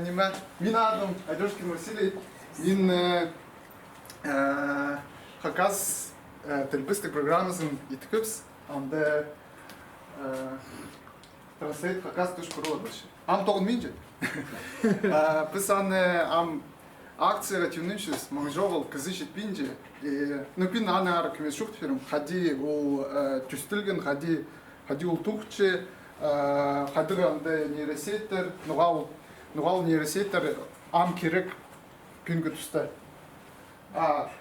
[SPEAKER 15] неме мен адым Адюшкин Василий, мен хакас тілбістік программасын иткіпс, анда транслейт хакас түшкіру одышы. Ам тоғын мен же. Біз аны акцияға тюныншыз, мұң жоғыл кізі жетпейінже. Ну, пин аны ары кемес шуқты ферім. Хади ол түстілген, хади ол тұқчы, хадығы анда нейросеттер, нұғал нейросеттер ам керек күнгі түсті.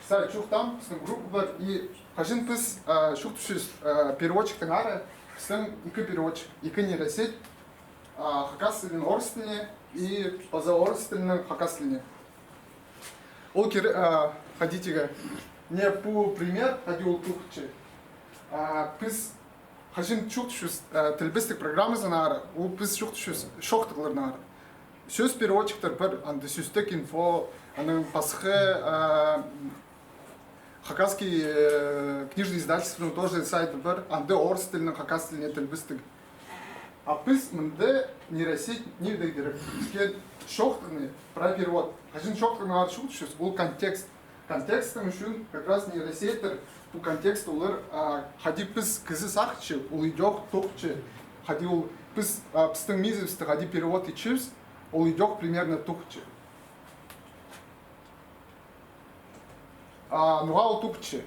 [SPEAKER 15] Сәл шуқтам, біздің группы бар, и қажын біз шуқтышыз переводчиктің ары, біздің екі переводчик, екі нейросет, хакас тілін орыс тіліне и поза орыс тілінің хакас тіліне. Ол ходитеге не по пример ходи ол тухче. Біз хажин чуктушуз тілбістік программасын ары, ол біз чуктушуз шоқтықларын ары. Сөз переводчиктер бір анды сөздік инфо, аның пасхы хакасский книжный издательствоның тоже сайты бір, анды орыс тілінің хакас тіліне тілбістік. А біз мынды нейросеть не керек. Бізге шоқтығыны, про перевод. Хажин шоқтығын ары чуктушуз, ол контекст. Контекстің үшін как раз нейросеттер бұл контекст олар хади біз кізі сақчы, ол идеок тоқчы. Хади ол біз біздің мизевісті хади перевод ичіміз, ол идеок примерно тоқчы. Нұға ол тоқчы.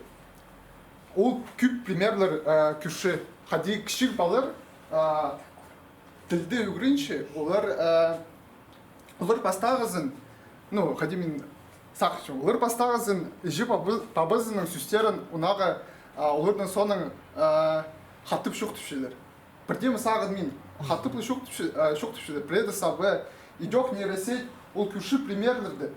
[SPEAKER 15] Ол күп примерлер күші. Хади кішік балыр тілді үгірінші, олар бастағызын, ну, хади мен сақчым. Олар бастағызын жі пабызының сүстерін ұнағы олардың соның хаттып шоқтыпшелер. Бірде мысағын мен хаттыплы шоқтыпшелер. Преді сабы идеок нейросеть ол күші примерлерді.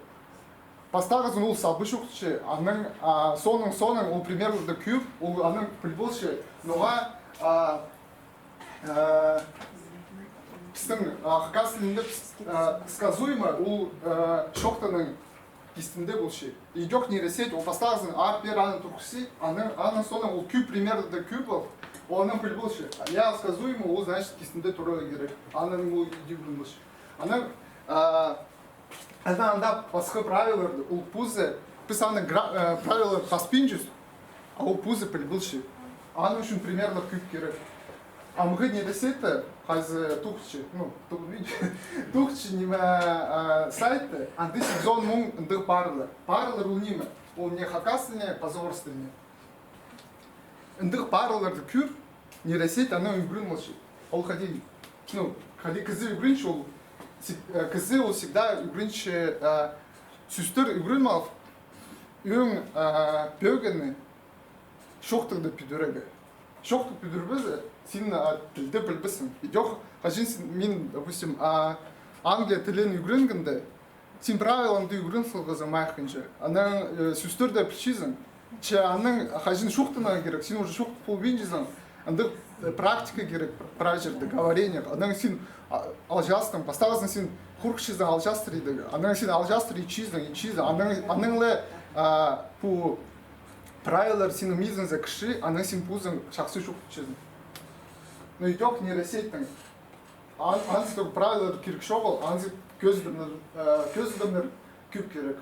[SPEAKER 15] Бастағызын ол сабы шоқтыпше, аның соның ол примерлерді күйіп, ол аның білболшы. Ноға біздің хакас тілінде сказуйма ол шоқтының истинде болшы. Идеок нейросеть, ол бастағызын ар-пер анын тұрқысы, анын соның ол күй примерді күй бол, ол анын піл болшы. Я сказуйма, ол значит истинде тұрығы керек. Анын ол идеудің болшы. Анын анда басқы правиларды, ол пузы, біз анын правилар паспинжіз, а ол пузы піл болшы. Анын үшін примерлар күйіп керек. Амғы нейросетті, қазы тұқчы, ну, тұқчы неме сайты, анды сезон мұң ұнды парылар. Парылар ол неме? Ол не хакас тіліне, позорс тіліне. Үндіқ парыларды күйіп, нейросет аны үгірін олшы. Ол қади, ну, қади кізі үгірінші ол, кізі ол всегда үгірінші сүстір үгірін мал, өң бөгіні шоқтықты пүдірігі. Шоқтық пүдірбізі, сен тілді білбісің. Идеок, қажын мен, допустим, Англия тілін үгіренгінді, сен правиланды үгірін сылғызы майқыншы. Аның сүстірді пілчізің. Че аның қажын шоқтына керек, сен уже шоқтық полбен жезің. Андық практика керек, правжерді, говорение. Аның сен алжастың, бастағызың сен құрқшызың алжастыр едігі. Аның сен алжастыр ичізің. Аныңлы по правилар сенің мизіңзі кіші, аның сен пузың шақсы шоқтық чезің. Но идеок нейросеттің. Ансы правилар керек шоғыл, ансы көздірмір көп керек.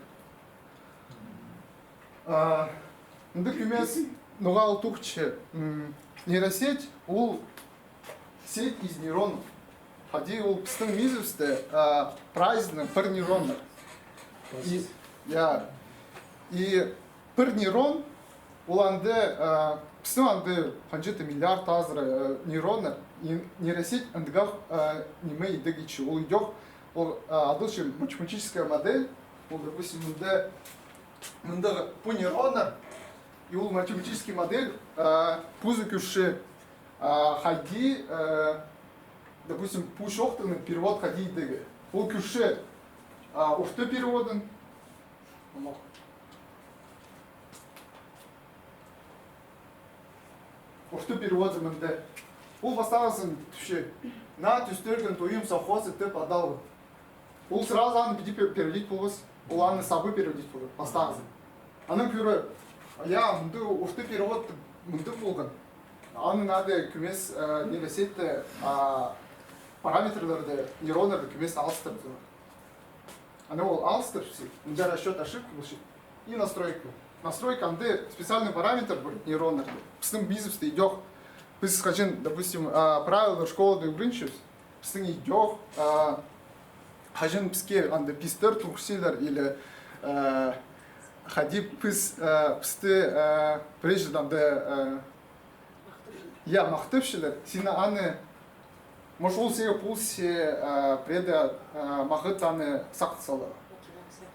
[SPEAKER 15] Үндік емес нұғал тұқчы. Нейросеть ол сеть из нейронов. Хади ол пістің мизівісті праздны бір нейрондар. И бір нейрон ол анды пістің анды қанжеті миллиард азыры нейрондар. Нейросеть андығақ неме едігічі. Ол идеок, ол адылшы математическая модель. Ол, допустим, мұндағы по нейрондар. И ол математический модель пузы күші хади, допустим, по шоқтының перевод хади едігі. ол күші ұфты переводын. Ұфты переводы мінді. Ол бастағасын түші. На түстірген тойым совхозы тіп адалы. Ол сразу аны биди переводить болғыз. Ол аны сабы переводить болғыз. Бастағасын. Аның көрі, я мұнды ұфты перевод мұнды болған. Аны нады күмес нейросетті параметрларды, нейронларды күмес алыстырып. Аны ол алыстырып, мұнда расчет ошибки бұл. И настройка. Настройка аңды специальный параметр бұл нейронларды. Біздің бизнесте идет. Біз скажем, допустим, правила школы үйреншіміз. Біздің идет, қажын бізге аңды пистер тұңқысилер или ходип біз прежде аңды я мақтыпшылар, сені аны, может, ол себе пулсе преда мағыт аны сақты салдар.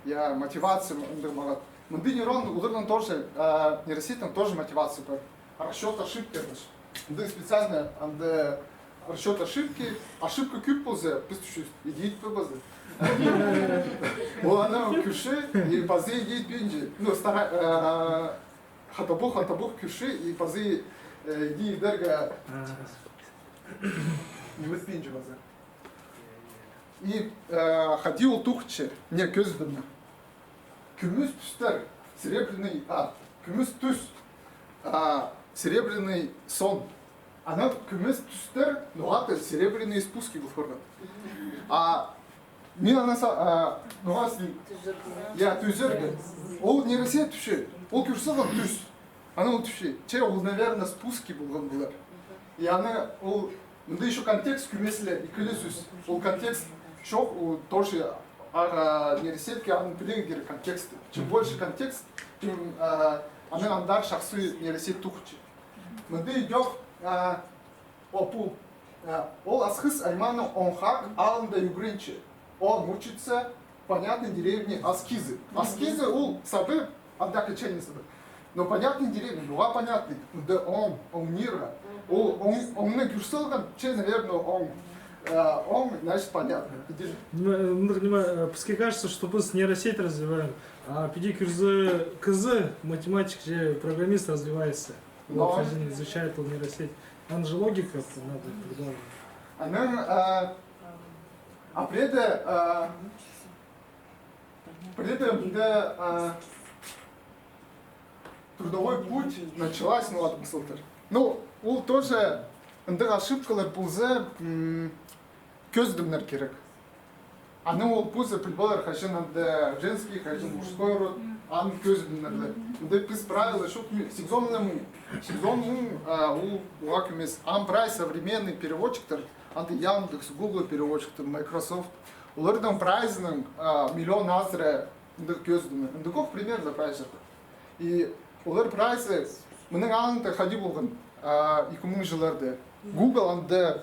[SPEAKER 15] Я мотивация ынды мағыт. Мынды нейрон, олардан тоже, нейросетен тоже мотивация бар. Расчет ошибки. Мынды специально ынды расчет ошибки, ошибка күп болса, біз түшіз, идейт пі базы. Ол ана күші, и базы идейт бенже. Ну, хатабух күші, и базы иди дерга не выспинчи базар. И ходил тухче, не көздімі. Күміс түстер, серебряный, күміс түс, серебряный сон. Ана күміс түстер, нұғаты серебряные спуски бұқырған. Мен ана нұғасы, я түзерге. Ол нейросет түші, ол күрсіған түс. Ана ол түші, че ол, наверное, спуски болған бұлар. И ана ол, мұнда еще контекст күмесілі, икілі сөз. Ол контекст шоқ, ол тоже нейросетке аны білген керек контексті. Чем больше контекст, тем аны андар шақсы нейросет тұқычы. Мұнда идет опу. Ол асқыз айманы онхақ алында югренче. Он учится понятной деревне аскизы. Аскизы ол сабы, андака чайный сабы. Но понятный деревня, была понятный. Да он мира. Он на кюрсалган, че, наверное, он, значит, понятно.
[SPEAKER 3] Пускай кажется, что мы нейросеть развиваем, а пяди кызы, математик же, программист развивается. Вот, один изучает нейросеть. Она же логика, надо придумать.
[SPEAKER 15] Она, при этом, да, трудовой путь началась, ну ладно, мыслтар. Ну, ол тоже, ындық ошибкалар бұлзы көздімнер керек. Аны ол бұлзы пілбалар қашын анда женский, қашын мужской род, аны көздімнерлер. Ында біз правила, шоқ сезонным, ол уақ емес, Ампрай современный переводчиктер, анда Яндекс, Google переводчиктер, Microsoft, олардан прайзының миллион азыры ындық көздімнер. Ында көп пример за прайзырды. И олар прайсы, мұның аңында қади болған 2000 жыларды. Google аңда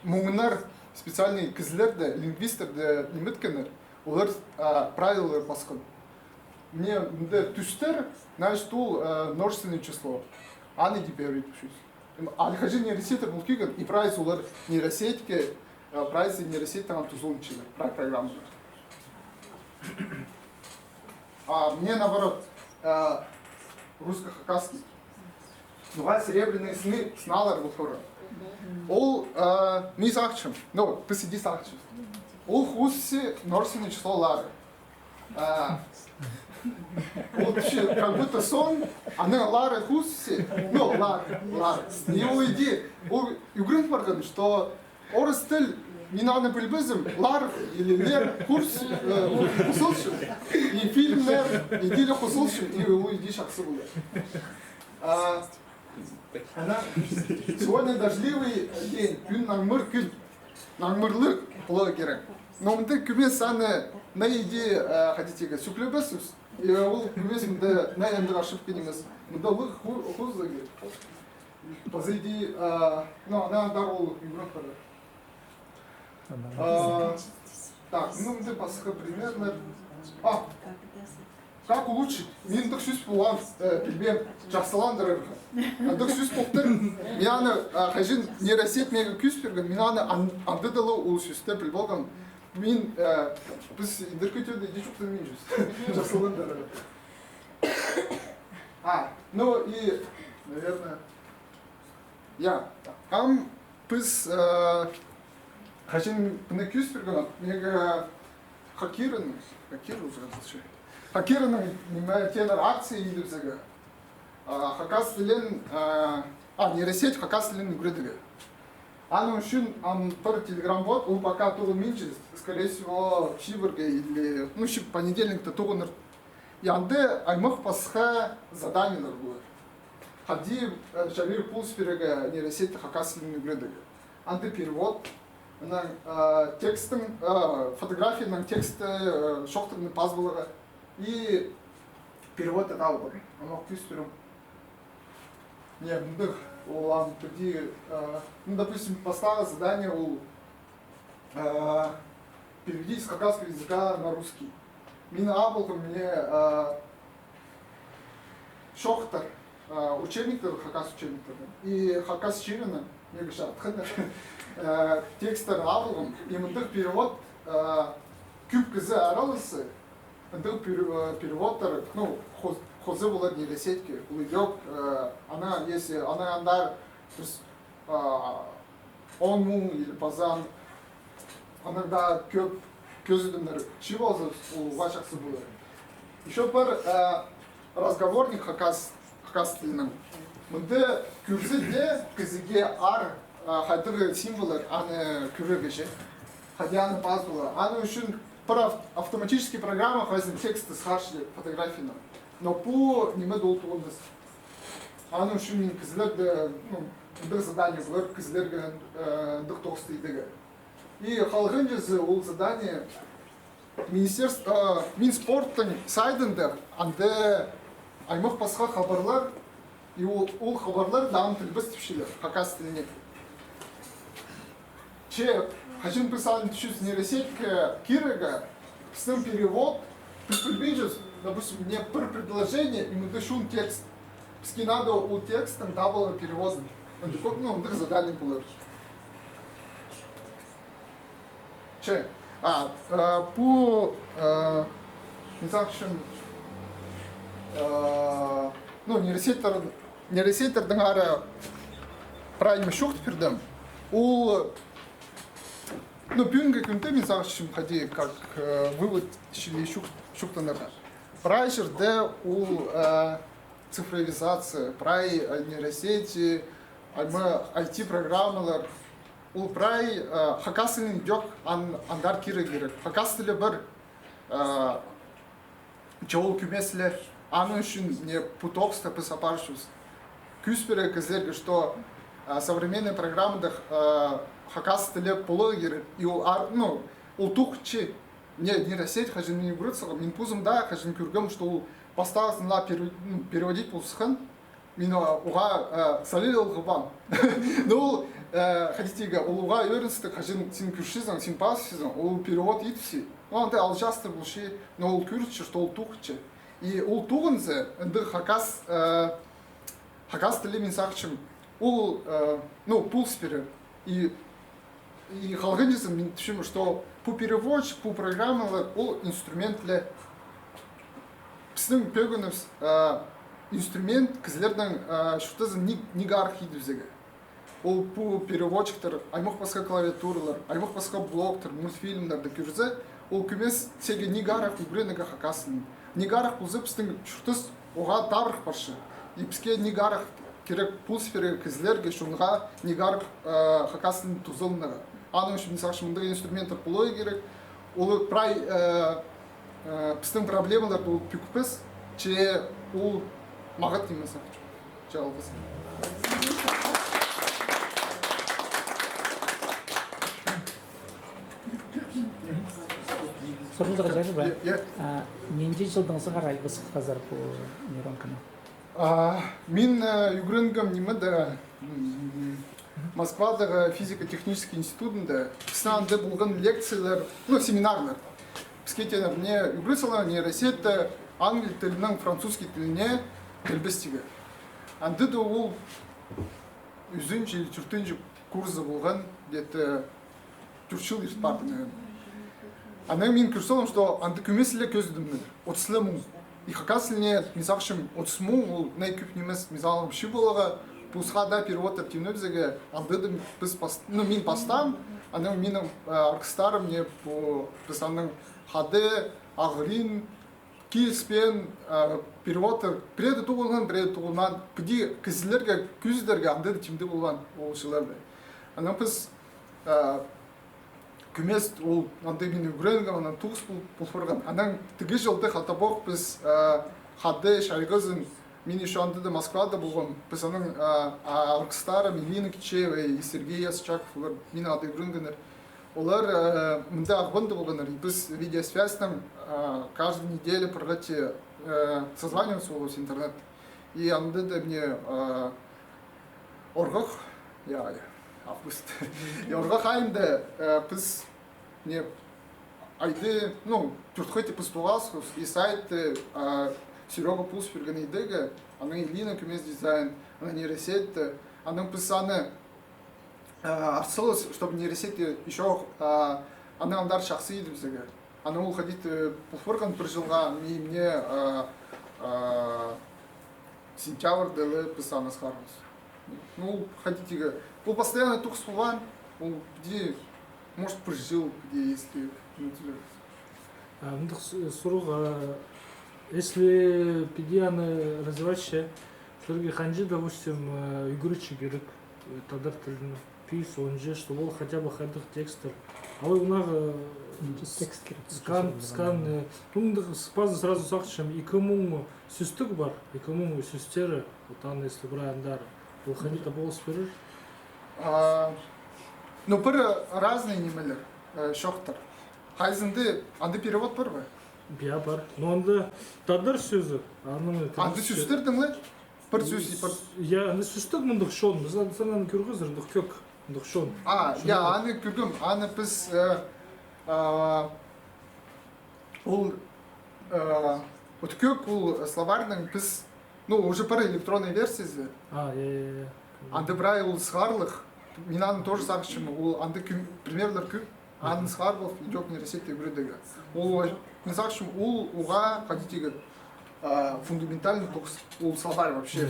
[SPEAKER 15] мұңынар специальный кізлерді, лингвистерді лимиткенер, олар правилалар басқан. Мне түстер, значит, ол множественное число. Аны теперь пишусь. Алихажи нейросеті бұл күйген, и прайсы олар нейросетке, прайсы нейросеттен тузылынчылы, программалар. Мне, наоборот, русско-хакасский. Нуға серебряные сны сналар бұлқыры. Ол не сақчым, но посиди сақчым. Ол хусси множественное число лары. Вот как будто сон, аны лары хусси, ну, лары. И ол иди, ол югрын барған, что орыс тіл не надо прибызым, лар или лер, курс, хусылшым, и фильм лер, и диле хусылшым, и уйди шақсы болды. Сегодня дождливый день, күн наңмырлық болу керек. Но мұнда күмес аны на иде хотите сүклебесіз, и ол күмес мұнда на әмді ашып кенемес. Мұнда лық хузы керек. Позади, ну, ана дар ол үйрек бары. Так, ну, мұнда басқа примерлер. как улучшить? Мен дық сүз болған, білбем, жақсыландырырға. Дық сүз болдыр, мен аны қажын нейросет мега күз берген, мен аны андыдылы ол сүзді біл болған. Мен, біз интеркетеуді еш ұқтыр мен жүз, жақсыландырырға. Ну и, наверное, біз қажын бұны күз берген, мега хакерінің тенор акции индексігі. Хакас тілін, нейросеть хакас тілін үгредігі. Аның үшін бір телеграм-бот, ол пока туғын менші, скорее всего, шибірге или, шиб понедельникті туғыныр. Янды аймақ басқа заданиялар бұлар. Хади Шавир Пулспереге нейросеть хакас тілін үгредігі. Анды перевод. Текстің, фотографияның тексті шоқтырының пазбылығы и перевод еталы бар. Ама күз берім. Не, мұндық, ол бірде, допустим, поставил задание, ол переведи с хакасского языка на русский. Мен абылғы мне шоқтыр, учебниктер, хакас учебниктер. И хакас ширина, мега шартқындар. Текстер алғым, еміндік перевод күп кізі аралысы, үндік переводтар, қозы болады нейросетке, ұлыдек, ана, если ана андар 10 мың или базан, анада көп көзідімдер ши болсы, ұлға жақсы болады. Еще бір разговорник хакас тілінің. Мұнды күрзіде кізіге ар хайдыры символы аны күрегеше, хадяны базулы. Аны үшін бір автоматический программа хазин тексты схаршли фотографияны. Но по неме долтуғындыз. Аны үшін мен кізілерді, бір задание бұлар кізілерге дық тоқсты едігі. И халғын жезі ол задание Минспорттың сайдында анды аймақ басқа хабарлар, и ол хабарлар дағын тілбіз тіпшілер, хакас тіліне. Че, хачын писалын түшіз нейросетка кирага, писным перевод, предположишь, допустим, мне бір предложение, и мы дышун текст. Писки надо у текста дабл перевод. Ну, дых задание было. Че, по, не знаю, нейросеттер дыңары правильно шухт пердем. Бүгінгі күнде мен сағышым қади, как вывод шили шухтанырға. Прай жерде ол цифровизация, прай нейросети, IT-программалар, ол прай хакасының жоқ андар кері керек. Хакас тілі бір жол күмесілі, аны үшін не путокста пысапаршуз. Күспері кізлерге, что современные программы хакас тілі полы керек. И ол тұқчы, нейросеть хажын мен көрітсіға, мен пузымда хажын көргім, что ол поставысынла переводить пулсықын, мен оға салил ғыбан. Но хотите, ол оға өрінсті хажын сен көршізің, сен пасысызың, ол перевод етсі. Онда ал жастыр бұлшы, но ол көрітші, что ол тұқчы. И ол тұғынзы, үнді хакас тілі мен сақшым, ол пулспері. И халғынжызым мен түшім, что по переводчик, по программалар, ол инструмент ле. Біздің пөгініміз инструмент кізлердің шүқтізін нега архиді үзегі. Ол по переводчиктер, аймақ басқа клавиатуралар, аймақ басқа блоктар, мультфильмдарды көрізі, ол көмес теге нега арах үгренеге хакасын. Нега арах бұлзы біздің шүқтіз оға табырық баршы. И бізге нега арах керек пулсфері кізлерге шуңға нега арах хакасын тұзылынығы. Аның үшін сақшымындағы инструментар бұлой керек. Ол прай біздің проблемаларды ол пүкіпіз, че ол мағыт деймін сақшы. Жалғыз.
[SPEAKER 12] Sorunuzға жайлы ба? Ненде жылдыңызға қарайбыз қазір бұл нейронканы?
[SPEAKER 15] Мен үгіренгім немеді Москвадағы физико-технический институтында болған лекциялар, семинарлар. Бізге тенер, мне үгіресілі нейросетті англия тілінің французский тіліне тілбестігі. Анды да ол үзінші, түртінші курсы болған, где-то түршіл ерт барды. Ана мен көрсем, что анды көмесілі көздімдір, 30 мың. И хакасыліне, мисақшым, 30 мың, ол най көп немес, мисалым, ши болаға, пусхада перевод активно бізеге, анды да мен пастам, ана менің арқыстарым не по писанның хады, ағырин, киспен переводтар преді туғылған, піде кізілерге, күздерге анды да тимді болған ол жыларды. Ана біз күмес ол андай мен үгіренген, анан туғыс бұлфырған. Анан тігі жылды қатабоқ біз хады шайғызын, мен еще анда да Москвада болған. Біз аның арқыстары, Милина Кичева и Сергей Ясчаков, мен ады үгіренгенер. Олар мында ағбанды болғандар. Біз видеосвязьтан каждую неделю прорати созваниваться с интернет. И анда да мне орғық, август. И орғақ айында біз не айды, түртхөйті біз туғасыз, и сайты Серега Пулс Фергенейдегі, ана Илина көмес дизайн, ана нейросетті, ана біз аны арсылыз, чтобы нейросетті еще ана андар шақсы еді бізге. Ана ол қадет пұлфырған бір жылға мне сентябрьдегі біз аны сқармыз. Ну, хотите, был постоянно тух слова, он где, может, прожил, где если...
[SPEAKER 3] Если педианы развивающие, сырги ханжи, допустим, игручи герек, тогда пис, он же, что был хотя бы ходых текстов. А вы у нас скан, спазы сразу сахчем, и кому сюстык бар, и кому сюстеры, вот он, если брать бұл қанета болыс берір?
[SPEAKER 15] Ну, бір разные немелер, шоқтар. Қайзынды, анды перевод бар ба?
[SPEAKER 3] Бия бар. Но анды тадар сөзі.
[SPEAKER 15] Анды сөздердің лай? Бір сөз и бір...
[SPEAKER 3] Я, анды сөздік мұндық шон. Біз аны көргізір, мұндық көк. Мұндық шон.
[SPEAKER 15] Аны көргім. Аны біз... Ол... От көк ол словарның біз... Ну, уже пара электронной версии. Анды брай ол схарлых. Мен аны тоже сақшым. Ол анды примерлер көп. Аны схарлых идет нейросетте көрдегі. Ол мен сақшым, ол оға қадетегі фундаментальный токс. Ол словарь вообще.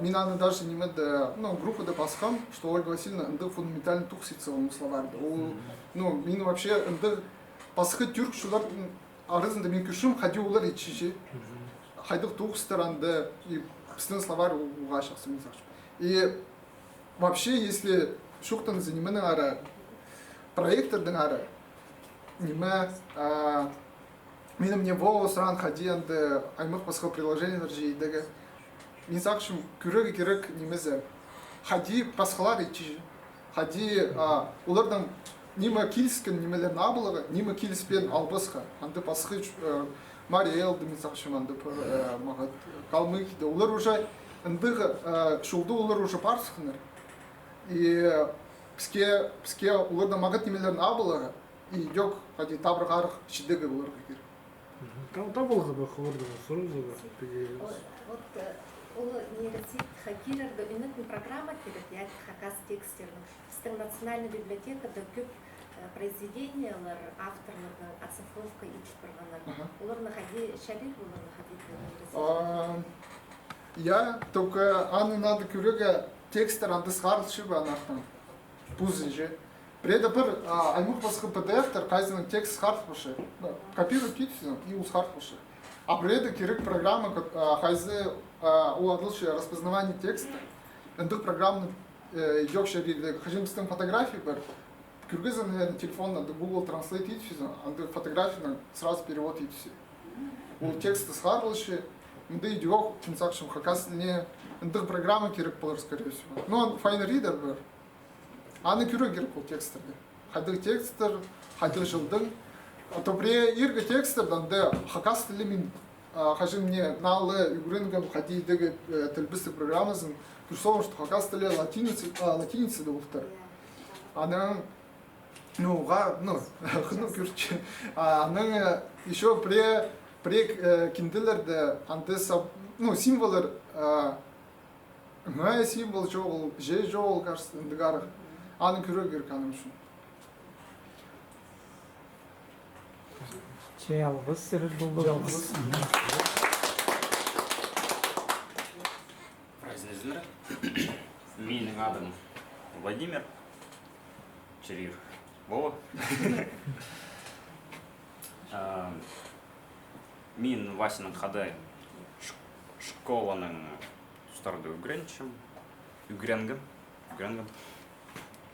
[SPEAKER 15] Мен аны даже немеді, группада басқам, что Ольга Васильевна анды фундаментальный токс етсе ол словарьды. Ол, мен вообще анды басқы түрк шулардың арызында мен күшім, хади олар етшеше. Хайдық туғыстар анды, и біздің словарь уға шақсы мен сақшым. И вообще, если шуқтан заниманың ары, проектордың ары, неме, менің не воу сыран хади анды аймақ басқа приложениялар жейдегі. Мен сақшым, керек немезе, хади басқалар етшеше. Хади олардан неме келіскен немелерін абылығы, неме келіспен албасқа. Анды басқы Мариэл, мен сақшым анды мағад қалмықды. Олар уже ындығы шулды олар уже парсықыныр. И бізге оларда мағад немелерін абылығы, и жоқ, қади табыр қарық шидегі оларға кер.
[SPEAKER 3] Табылғы бақы оларда сұрыңызы бар.
[SPEAKER 1] Ол нейросет хакилерді үнетін программа керек, яки хакас текстердің. Біздің национальный библиотекада көп произведениялар, авторлардың оцифровка етіп бірғанар. Олар находи шарик, олар находи нейросет.
[SPEAKER 15] Я, только аны надо көрегі текстер анды сғарылшы ба анақтан. Пузы же. Преда бір аймық басқы PDF-тер қайзының текст сғарылшы башы. Копируют кетсін и усғарылшы башы. А преда керек программа қайзы уладылшы распознавание текста. Ындық программны жоқ шарик. Хажимстың фотографии бар. Кыргызы, наверное, телефон надо Google Translate етсін, анды фотографияны сразу перевод етсін. Ол тексті сғарылшы. Мды идеок, чынсақшым, хакасыліне ындық программа керек болар, скорее всего. Но Fine Reader бар. Аны көрі керек ол текстерді. Хайдық текстер, хайдық жылдың. Топре ергі текстерді, хакас тілі мен хажым не налы үгіренгім хадейдегі тілбістік программасын көрсоғын, что хакас тілі латиницы да болтар. Аны, хыну көрчі. Аны еще пре Прек киндилерде антеса, ну, символар, мая символ жол, же жол, кажется, индигарах. Аны күрегер каным үшін.
[SPEAKER 12] Жалғыз сірір болды. Жалғыз.
[SPEAKER 11] Празднизмер. Менің адым Владимир. Черир. Вова. Мен Васиның қадай школаның ұстарды үгренгім.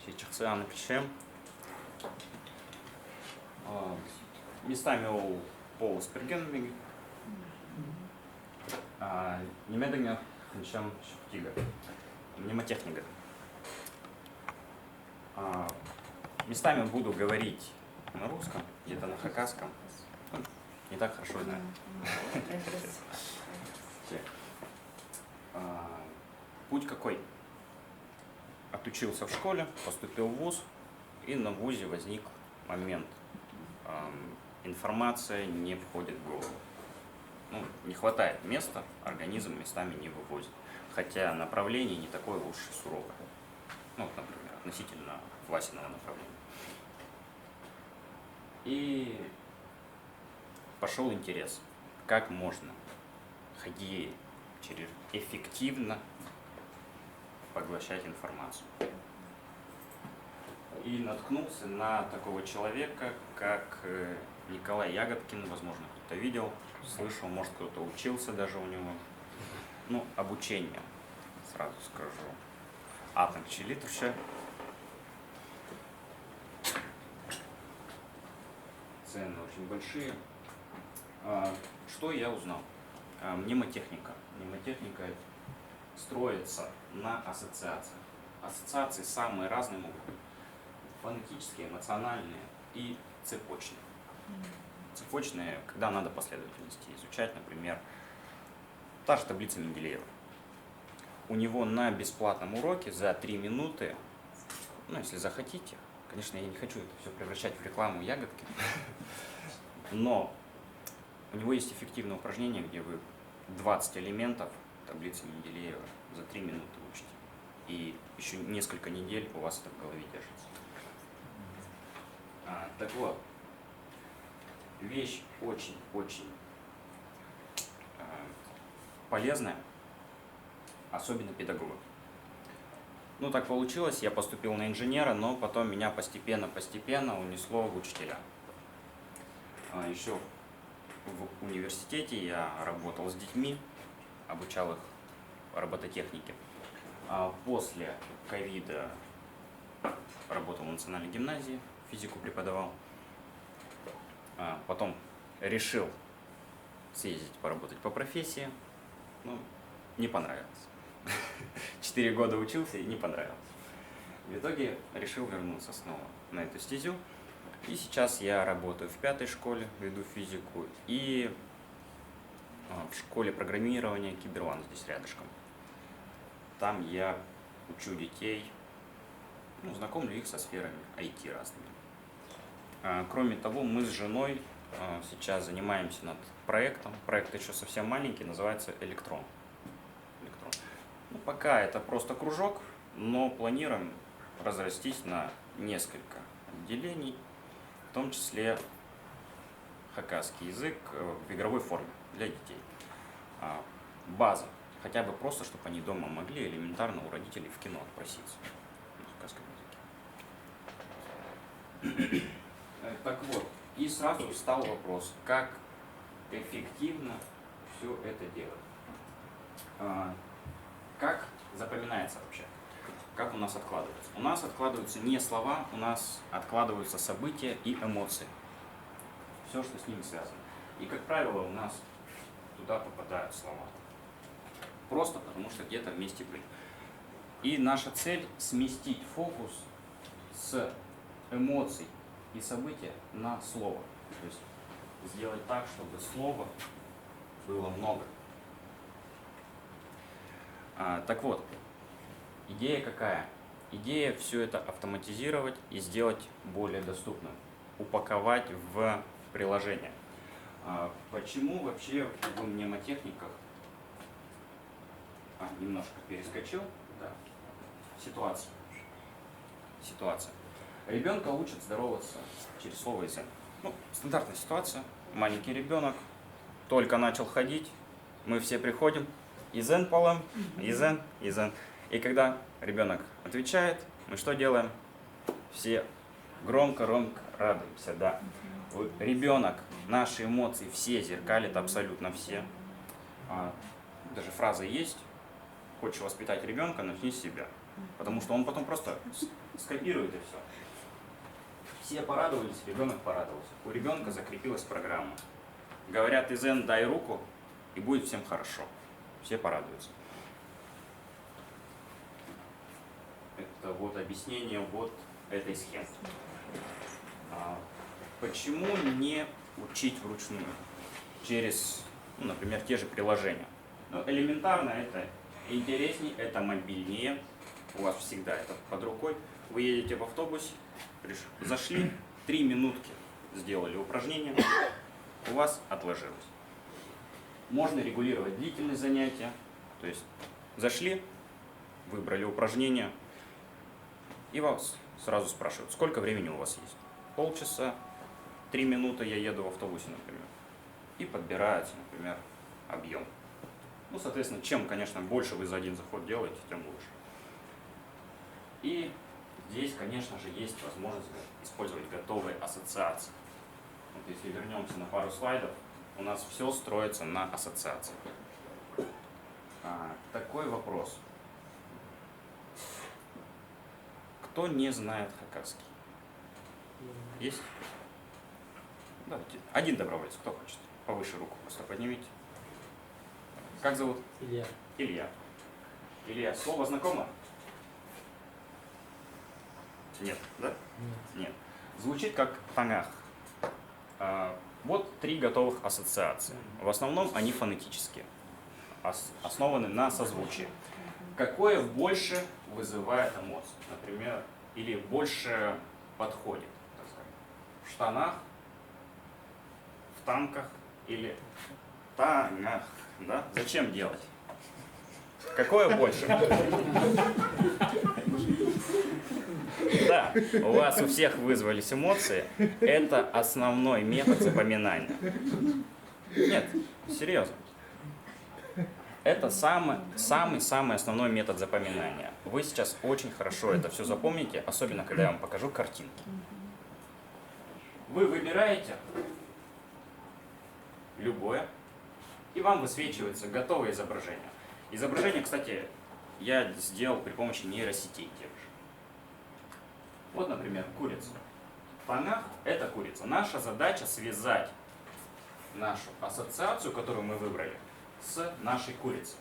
[SPEAKER 11] Шекчіқсы аны пішем. Местами ол пол спірген. Немедіңе хыншам шықтиға. Мнемотехника. Местами буду говорить на русском, где-то на хакасском. Не так хорошо знаю. Путь какой? Отучился в школе, поступил в вуз, и на вузе возник момент. Информация не входит в голову. Ну, не хватает места, организм местами не вывозит. Хотя направление не такое уж и суровое. Ну, вот, например, относительно Васиного направления. И пошел интерес, как можно ходить через эффективно поглощать информацию. И наткнулся на такого человека, как Николай Ягодкин, возможно, кто-то видел, слышал, может, кто-то учился даже у него. Ну, обучение, сразу скажу. Атом Челитовича. Цены очень большие. Что я узнал? Мнемотехника. Мнемотехника строится на ассоциациях. Ассоциации самые разные могут быть. Фонетические, эмоциональные и цепочные. Цепочные, когда надо последовательности изучать, например, та же таблица Менделеева. У него на бесплатном уроке за 3 минуты, ну, если захотите, конечно, я не хочу это все превращать в рекламу ягодки, но у него есть эффективное упражнение, где вы 20 элементов таблицы Менделеева за 3 минуты учите. И еще несколько недель у вас это в голове держится. Так вот, вещь очень-очень полезная, особенно педагогам. Ну, так получилось, я поступил на инженера, но потом меня постепенно унесло в учителя. Еще в университете я работал с детьми, обучал их робототехнике. После ковида работал в национальной гимназии, физику преподавал. Потом решил съездить поработать по профессии. Ну, не понравилось. 4 года учился и не понравилось. В итоге решил вернуться снова на эту стезю. И сейчас я работаю в 5-й школе, веду физику, и в школе программирования Киберван здесь рядышком. Там я учу детей, ну, знакомлю их со сферами IT разными. Кроме того, мы с женой сейчас занимаемся над проектом. Проект еще совсем маленький, называется Электрон. Ну, пока это просто кружок, но планируем разрастись на несколько отделений, в том числе хакасский язык в игровой форме для детей. База, хотя бы просто, чтобы они дома могли элементарно у родителей в кино отпроситься на хакасском языке. Так вот, и сразу встал вопрос, как эффективно все это делать. Как запоминается вообще? Как у нас откладывается? У нас откладываются не слова, у нас откладываются события и эмоции. Все, что с ними связано. И, как правило, у нас туда попадают слова. Просто потому, что где-то вместе были. И наша цель сместить фокус с эмоций и события на слово. То есть сделать так, чтобы слова было много. Так вот, идея какая? Идея все это автоматизировать и сделать более доступным, упаковать в приложение. Почему вообще в мнемотехниках, немножко перескочил, да, ситуация. Ребенка учат здороваться через слово «изен». Ну, стандартная ситуация. Маленький ребенок только начал ходить, мы все приходим, «изен полем», «изен», «изен». И когда ребенок отвечает, мы что делаем? Все громко радуемся, да. Ребенок, наши эмоции все зеркалит, абсолютно все. Даже фраза есть: хочешь воспитать ребенка, начни с себя. Потому что он потом просто скопирует и все. Все порадовались, ребенок порадовался. У ребенка закрепилась программа. Говорят «изен», дай руку, и будет всем хорошо. Все порадуются. Это вот объяснение вот этой схемы. Почему не учить вручную? Через, например, те же приложения. Элементарно это интереснее, это мобильнее. У вас всегда это под рукой. Вы едете в автобусе, зашли, 3 минутки сделали упражнение, у вас отложилось. Можно регулировать длительность занятия. То есть зашли, выбрали упражнение, и вас сразу спрашивают, сколько времени у вас есть. Полчаса, 3 минуты я еду в автобусе, например. И подбирается, например, объем. Ну, соответственно, чем, конечно, больше вы за один заход делаете, тем лучше. И здесь, конечно же, есть возможность использовать готовые ассоциации. Вот если вернемся на пару слайдов, у нас все строится на ассоциации. Такой вопрос. Кто не знает хакасский? Есть? Давайте. Один доброволец, кто хочет? Повыше руку просто поднимите. Как зовут?
[SPEAKER 12] Илья.
[SPEAKER 11] Илья, слово знакомо? Нет, да? Нет. Звучит как «тангах». Вот 3 готовых ассоциации. В основном они фонетические, основаны на созвучии. Какое больше вызывает эмоции, например, или больше подходит, так сказать, в штанах, в танках или тангах, да? Зачем делать? Какое больше? Да, у вас у всех вызвались эмоции. Это основной метод запоминания. Нет, серьезно. Это самый основной метод запоминания. Вы сейчас очень хорошо это все запомните, особенно когда я вам покажу картинки. Вы выбираете любое, и вам высвечивается готовое изображение. Изображение, кстати, я сделал при помощи нейросетей тех же. Вот, например, курица. Тангах – это курица. Наша задача связать нашу ассоциацию, которую мы выбрали, с нашей курицей.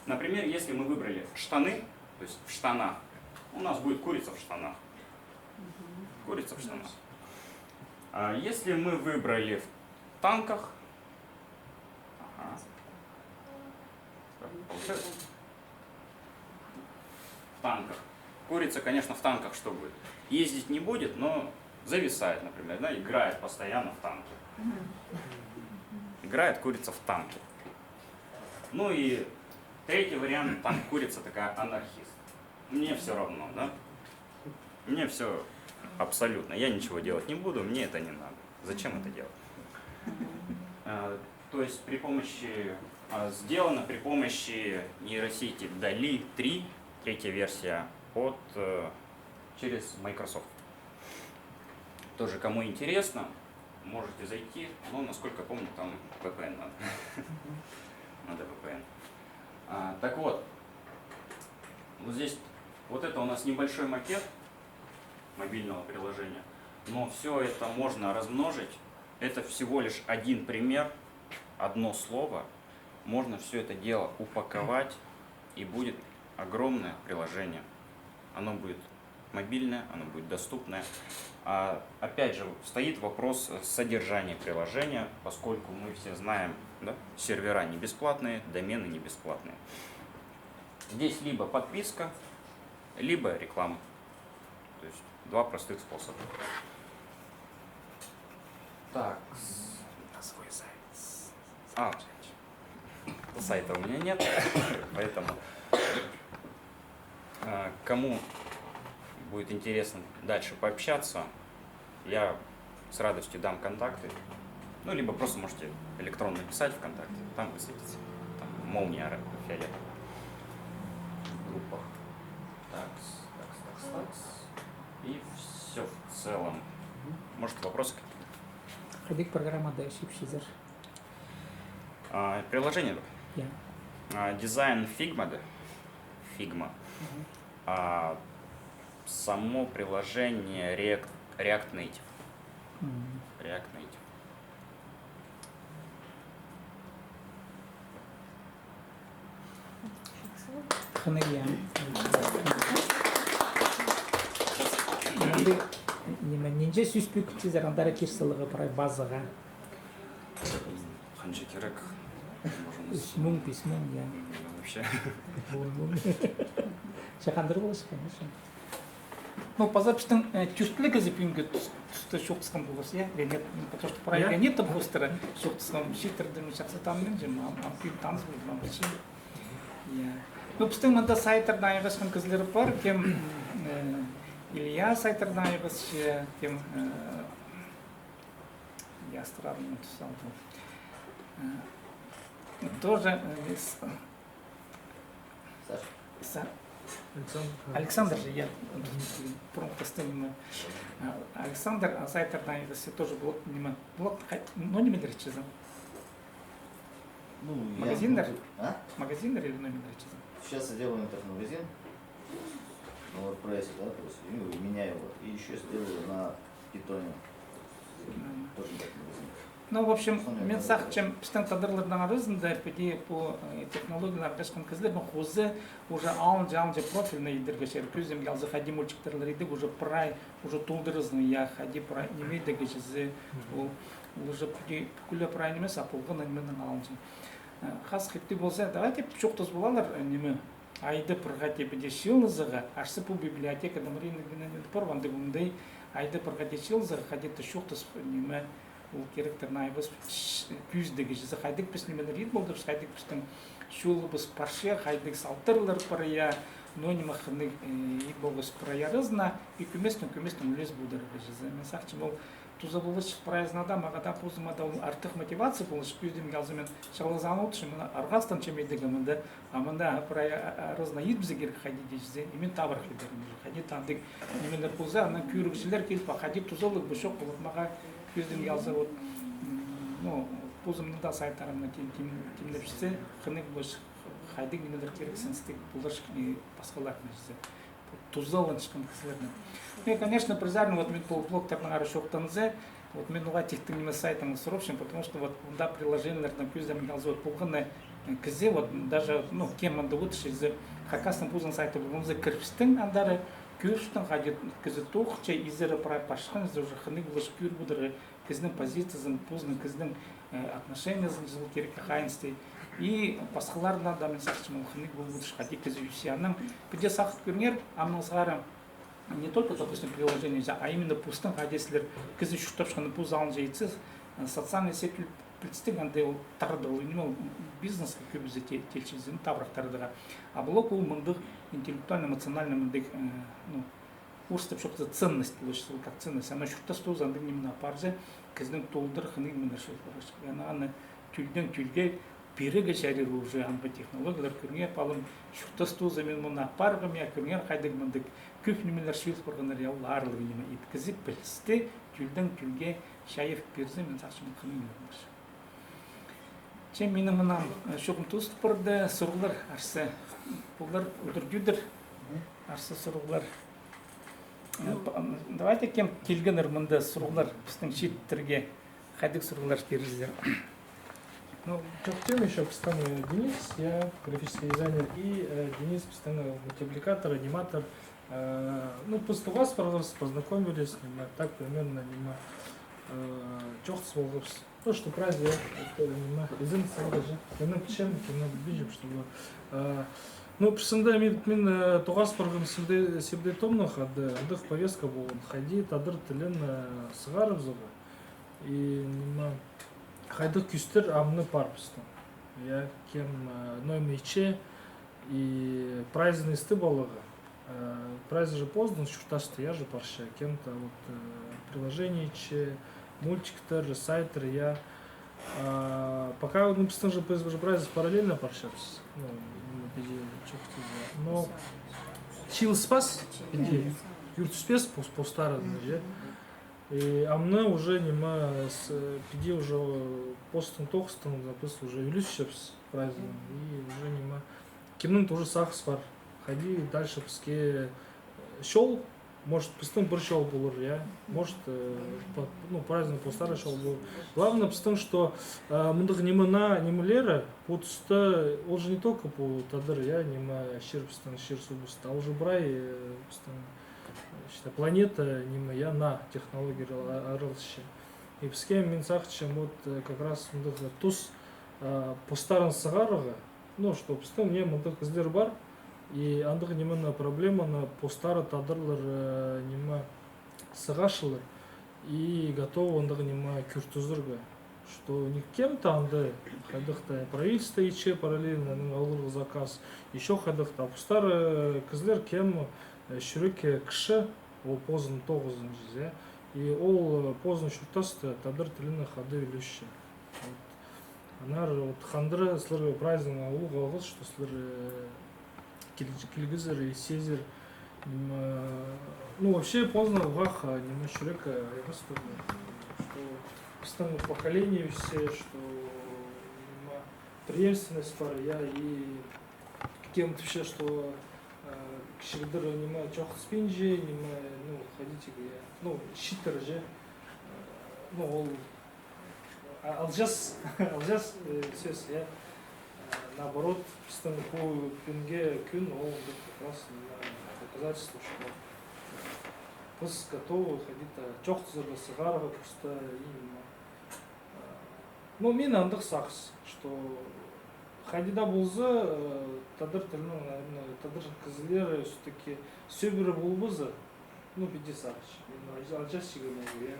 [SPEAKER 11] Например, если мы выбрали штаны, то есть в штанах, у нас будет курица в штанах. Курица в штанах. А если мы выбрали в танках, получается? В танках. Курица, конечно, в танках что будет? Ездить не будет, но зависает, например, да, играет постоянно в танке. Играет курица в танке. Ну и третий вариант, там курица такая анархист. Мне все равно, да? Мне все абсолютно. Я ничего делать не буду, мне это не надо. Зачем это делать? То есть сделано при помощи нейросети DALL-E 3, третья версия, через Microsoft. Тоже, кому интересно, можете зайти, но, насколько помню, там VPN надо. Надо VPN. Так вот, здесь вот это у нас небольшой макет мобильного приложения, но все это можно размножить. Это всего лишь один пример, одно слово. Можно все это дело упаковать, и будет огромное приложение. Оно будет мобильное, оно будет доступное. Опять же, стоит вопрос содержания приложения, поскольку мы все знаем, да, сервера не бесплатные, домены не бесплатные. Здесь либо подписка, либо реклама. То есть 2 простых способа. Так,
[SPEAKER 2] свой сайт.
[SPEAKER 11] Сайта у меня нет, поэтому кому будет интересно дальше пообщаться, я с радостью дам контакты. Ну, либо просто можете электронно написать ВКонтакте, там высветится. Там молния фиолетовая. В группах. Такс. И все в целом. Может, вопросы какие-то?
[SPEAKER 12] Ходик программа да шипшизер.
[SPEAKER 11] Приложение.
[SPEAKER 12] Yeah.
[SPEAKER 11] Дизайн Figma, да? Figma. Само приложение React Native. React Native.
[SPEAKER 12] Ханырия. Нинже сүспүк чизер андары кирсылыгы прай базага.
[SPEAKER 11] Ханжи керек.
[SPEAKER 12] Письмун, я.
[SPEAKER 11] Вообще.
[SPEAKER 12] Шахандыр болыш, конечно.
[SPEAKER 2] Ну, по записям чувствительно запинга, что шоктском голос, я нет, потому что про нет там постера шоктском щитер, да мы сейчас там не жим, а пим танц будет вам вообще. Я. Ну, постепенно манда сайтер на его сколько злер пар, кем Илья сайтер на его кем я странно написал. Тоже Александр же я просто Александр, а сайтер на его тоже блок, но не медречизм. Магазинер? Магазинер или номер медречизм?
[SPEAKER 17] Сейчас я делаю интернет-магазин на WordPress, да, то есть и меняю его. И еще сделаю на питоне. Тоже магазин.
[SPEAKER 2] Ну, в общем, мен сах, чем пистен кадрлардан арызында, по технологиялар бешкан кызлар, но хозы уже алынжа профильный идергешер, күзем ялзы хади мульчиктерлар идек, уже прай, уже тулдырызны, я хади прай немейді гешізі, уже күлі прай немес, апылғын әнменің алынжа. Хас хепті болса, давайте шоқтыз болалар неме, айды пырғате беде шилнызыға, ашсы бұл библиотека, дамырин порванды бұндай, айды пырғате шилнызыға, хадетті шоқтыз неме, ол керектер найбыз күздегі жызы қайдық біз немелер ет болды, біз қайдық біздің шулы біз парше, қайдық салтырлар парая, но не маханы ет болғыз параярызна, и күместің үлес бұлдырғы жызы. Мен сақчым ол туза болғыз параязнада, мағада позымада ол артық мотивация болғыз, күзден қалзымен шағылызан олды, мен арғастан чемейдігі мінді, амында параязна ет бізі керек қайдеде жызы, емен табыр қайдырым жызы. Қайдет андық немелер болса, ана күйрікшілер келіп, қайдет тузалық бұшық болып, маға көзден ялза вот, ну, позымында сайттарымна кемлепшісі, қынық бұш, қайдың менелер керексен стек бұлдаш басқалар мәжісі. Тузалын шыққан кісілеріне. Ну и, конечно, призарно, вот мен по блоктарның ары шоқтанызы, вот мен уға тектің неме сайтыңы сұрапшын, потому что вот мұнда приложениялардан көзден ялза вот болғаны кізе, вот даже, ну, кем мұнда өтіші, хакасының позын сайты болғанызы кірпістің андары, Кюрштан ходит кызы тухча изера про пашхан за уже ханы глаш кюр будер кызның позициясын поздно кызның отношения зыл керек хайнсты и пасхалардан да мен сақчым ханы будер шхати кызы юсяның где сақт көрнер амназгара не только допустим приложение а именно пустын хадислер кызы шуштапшаны пузалын жейцы социальный сеть представленде ол тардыл именно бизнес көп бізде телчизин табрактардыга а блок ол мындык интеллектуально эмоционально мындык ну урстап шокта ценность получится как ценность она шутта стозанды именно парзе кыздың толдыр хыны именно шо яна аны тюлден тюлге береге шарир уже анбы технологиялар көргө палым шутта стоза мен мына паргым я көргөр кайдык мындык көп немелер шил көргөнөр я арлыгы неме иткизип билсте тюлден тюлге шайып берсе мен сачым хыны Чем менің мұнам шоқым тұстық бұрды сұрғылар арсы. Бұлар үдір-дүдір арсы сұрғылар. Давайте кем келген ұрмынды сұрғылар біздің шеттерге қайдық сұрғылар беріздер.
[SPEAKER 3] Ну, как тем еще постоянно Денис, я графический дизайнер, и Денис постоянно мультипликатор, аниматор. Ну, после вас познакомились, так примерно, чохтс волгопс. То, что праздник, изын сағыжы, менің кішем, менің бейжіп, чтобы... Ну, пішінде мен тоғас барғым себде томнық, адық повестка болын, хайди, тадыр тілін сығарып зығы. И хайдық күстер амны парпыстың. Я кем ноймейче и праздный стыбалага. Праздник же поздно, что я же парша. Кем-то вот приложение че, мультик-тер, сайтер я. Пока мы постоянно же праздник параллельно паршаться. Но чил спас, юрт спес по старому же. И амна уже нема с пиди уже постом тохстом записал уже величепс праздник и уже нема. Кемнің тоже сахс бар. Ходи дальше пске шел, может пустым бір шел был я, может ну праздник по старой шел был. Главное пустым, что мындық немана немелері путста, ол же не только по тадыр я нема шир пустым шир субуста, а уже брай пустым. Планета нема я на технологии арылшы. И пске мен сахчем вот как раз мындық туз по старым сагарага. Ну, что пустым мне мындық издер бар. И андық немана проблема на постара тадырлар нема сағашылы и готовы андық нема күртузырға. Что не кем-то анда ходыхта правительство иче параллельно алырғы заказ. Еще ходыхта постары кызлер кем шүреке кіші ол позын тоғызын жүзе. И ол позын шүртасты тадыр тіліні ходы үліші. Анар вот хандыры сылыр празднигы улуг алғыз, что сылыр килгизер и сезер. Ну вообще поздно вах нема шурека что постоянное поколение все, что нема преемственность пара я и кем-то все, что кишердер нема чох спинжи, нема ну ходите где ну щитер же ну ол алжас сөз я наоборот постоянно по пинге күн ол как раз доказательство, что біз готовы ходить чоқтызырға сығарға просто именно ну мен андық сақс что ходида болзы тадыр тілінің наверное тадыр кызылер все-таки сөбірі болбызы ну биде сақш алжас шегелі я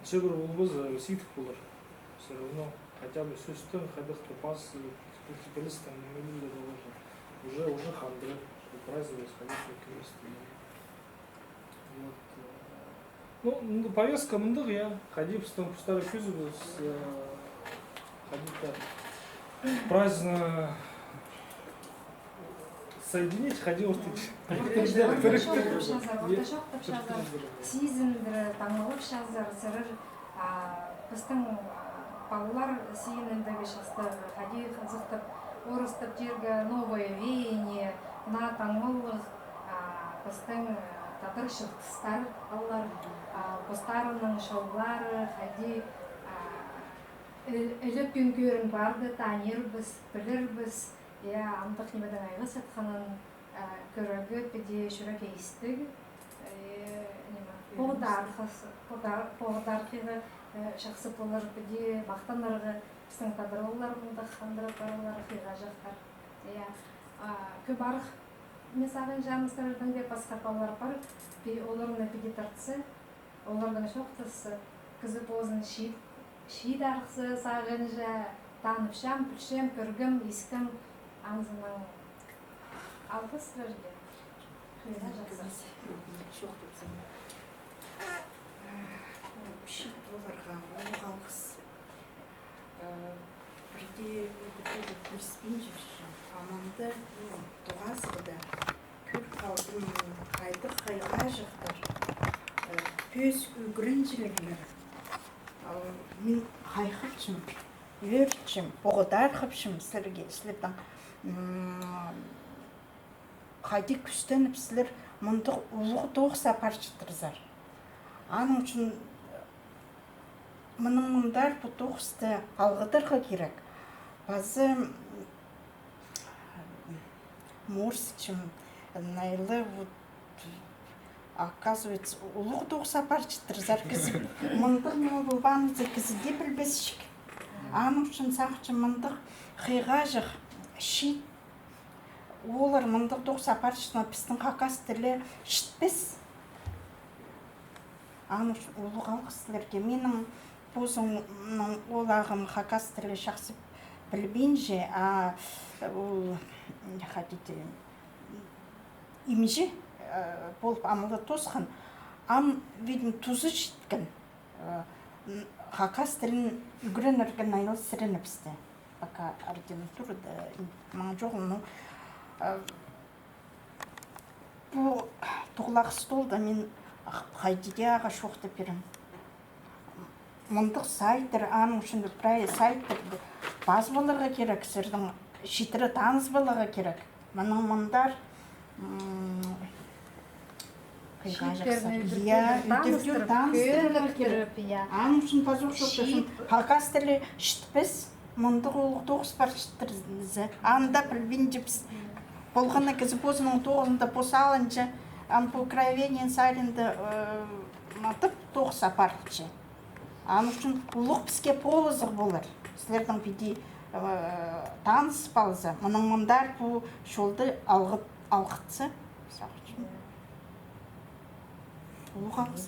[SPEAKER 3] сөбірі болбызы ситік болыр все равно хотя бы сөстің ходықты пас футболистам уже хандры что праздновать ходить на вот. Ну повестка мындық я ходи по старой күзі ходить праздно соединить ходи ортыть
[SPEAKER 14] сезіндір таңылып шазар сырыр біздің балалар сиініндегі шастар ходи қызықтып орыстып жерге новое веяние на таңылық біздің тадыр шықтыстар балалар постарының шоулары ходи іліп күнгерін барды танырбыз білірбіз я андық немеден айғыз атқанын көрігі педе жүрек естіг поғдарқығы шақсы болар педе бақтанырғы біздің тадыр олар бұндық қандырып барылар қиға жақтар көп арық мен сағын жаныстырдың деп басқа балалар бар оларына педе тартсы олардың шоқтысы кізі позын шиит арқсы сағын жа танып пүлшем көргім ескім аңзының алғы сұрарге қиға жақсы
[SPEAKER 18] шоқтыпсың шиит оларға олық алғыс бірде көріспен жүрші аманды туғасыда көп қалдың қайды қайға жықтыр пөз үгірін жілігілер мен қайқыпшым өртшім оғыдар қыпшым сілге сілдің қайды күстеніп сілер мұндық ұлығы тоғса парчытырзар аның үшін мұның мұндар бұл тоғысты алғыдырға керек базы морсичим найлы оказывается ұлығы тоғса парчытырзар кізіп мұндық мұлбанызы кізіде білбесшік аның үшін сақчы мұндық қиға жық шит олар мұндық тоғса парчытына пістің қақас тілі шітпес аның үшін ұлығы алғысылерге менің бозың олағым хакас тілі жақсы білбейін же, ол хадиді имежі болып амылы тосқан. Ам видим тузы жеткен. Хакас тілін үгірен өрген айлы сірені бізді. Пока ординатурада маң жоғылның. Бұл тұғылақ столда мен қайдеде аға шоқты берім. Мұндық сайттыр, аның үшінді прайы сайттырды. Баз болырға керек, сірдің шетірі таныз болырға керек. Мұның мұндар үйтірдер таныстырға керек. Аның үшін пазуқ шоқтышын хакас тілі шітпіз, мұндық олық тоғыз бар шіттірізі. Анда білбен жіпіз. Болғаны кізі бозының тоғызында посалыншы, по краевенен сайрында матып тоғыз апарылшы. Аны үшін ұлық бізге полызық болыр. Сілердің биде таныс балызы. Мұның мұндар бұл жолды алғытсы. Ұлық алғыз.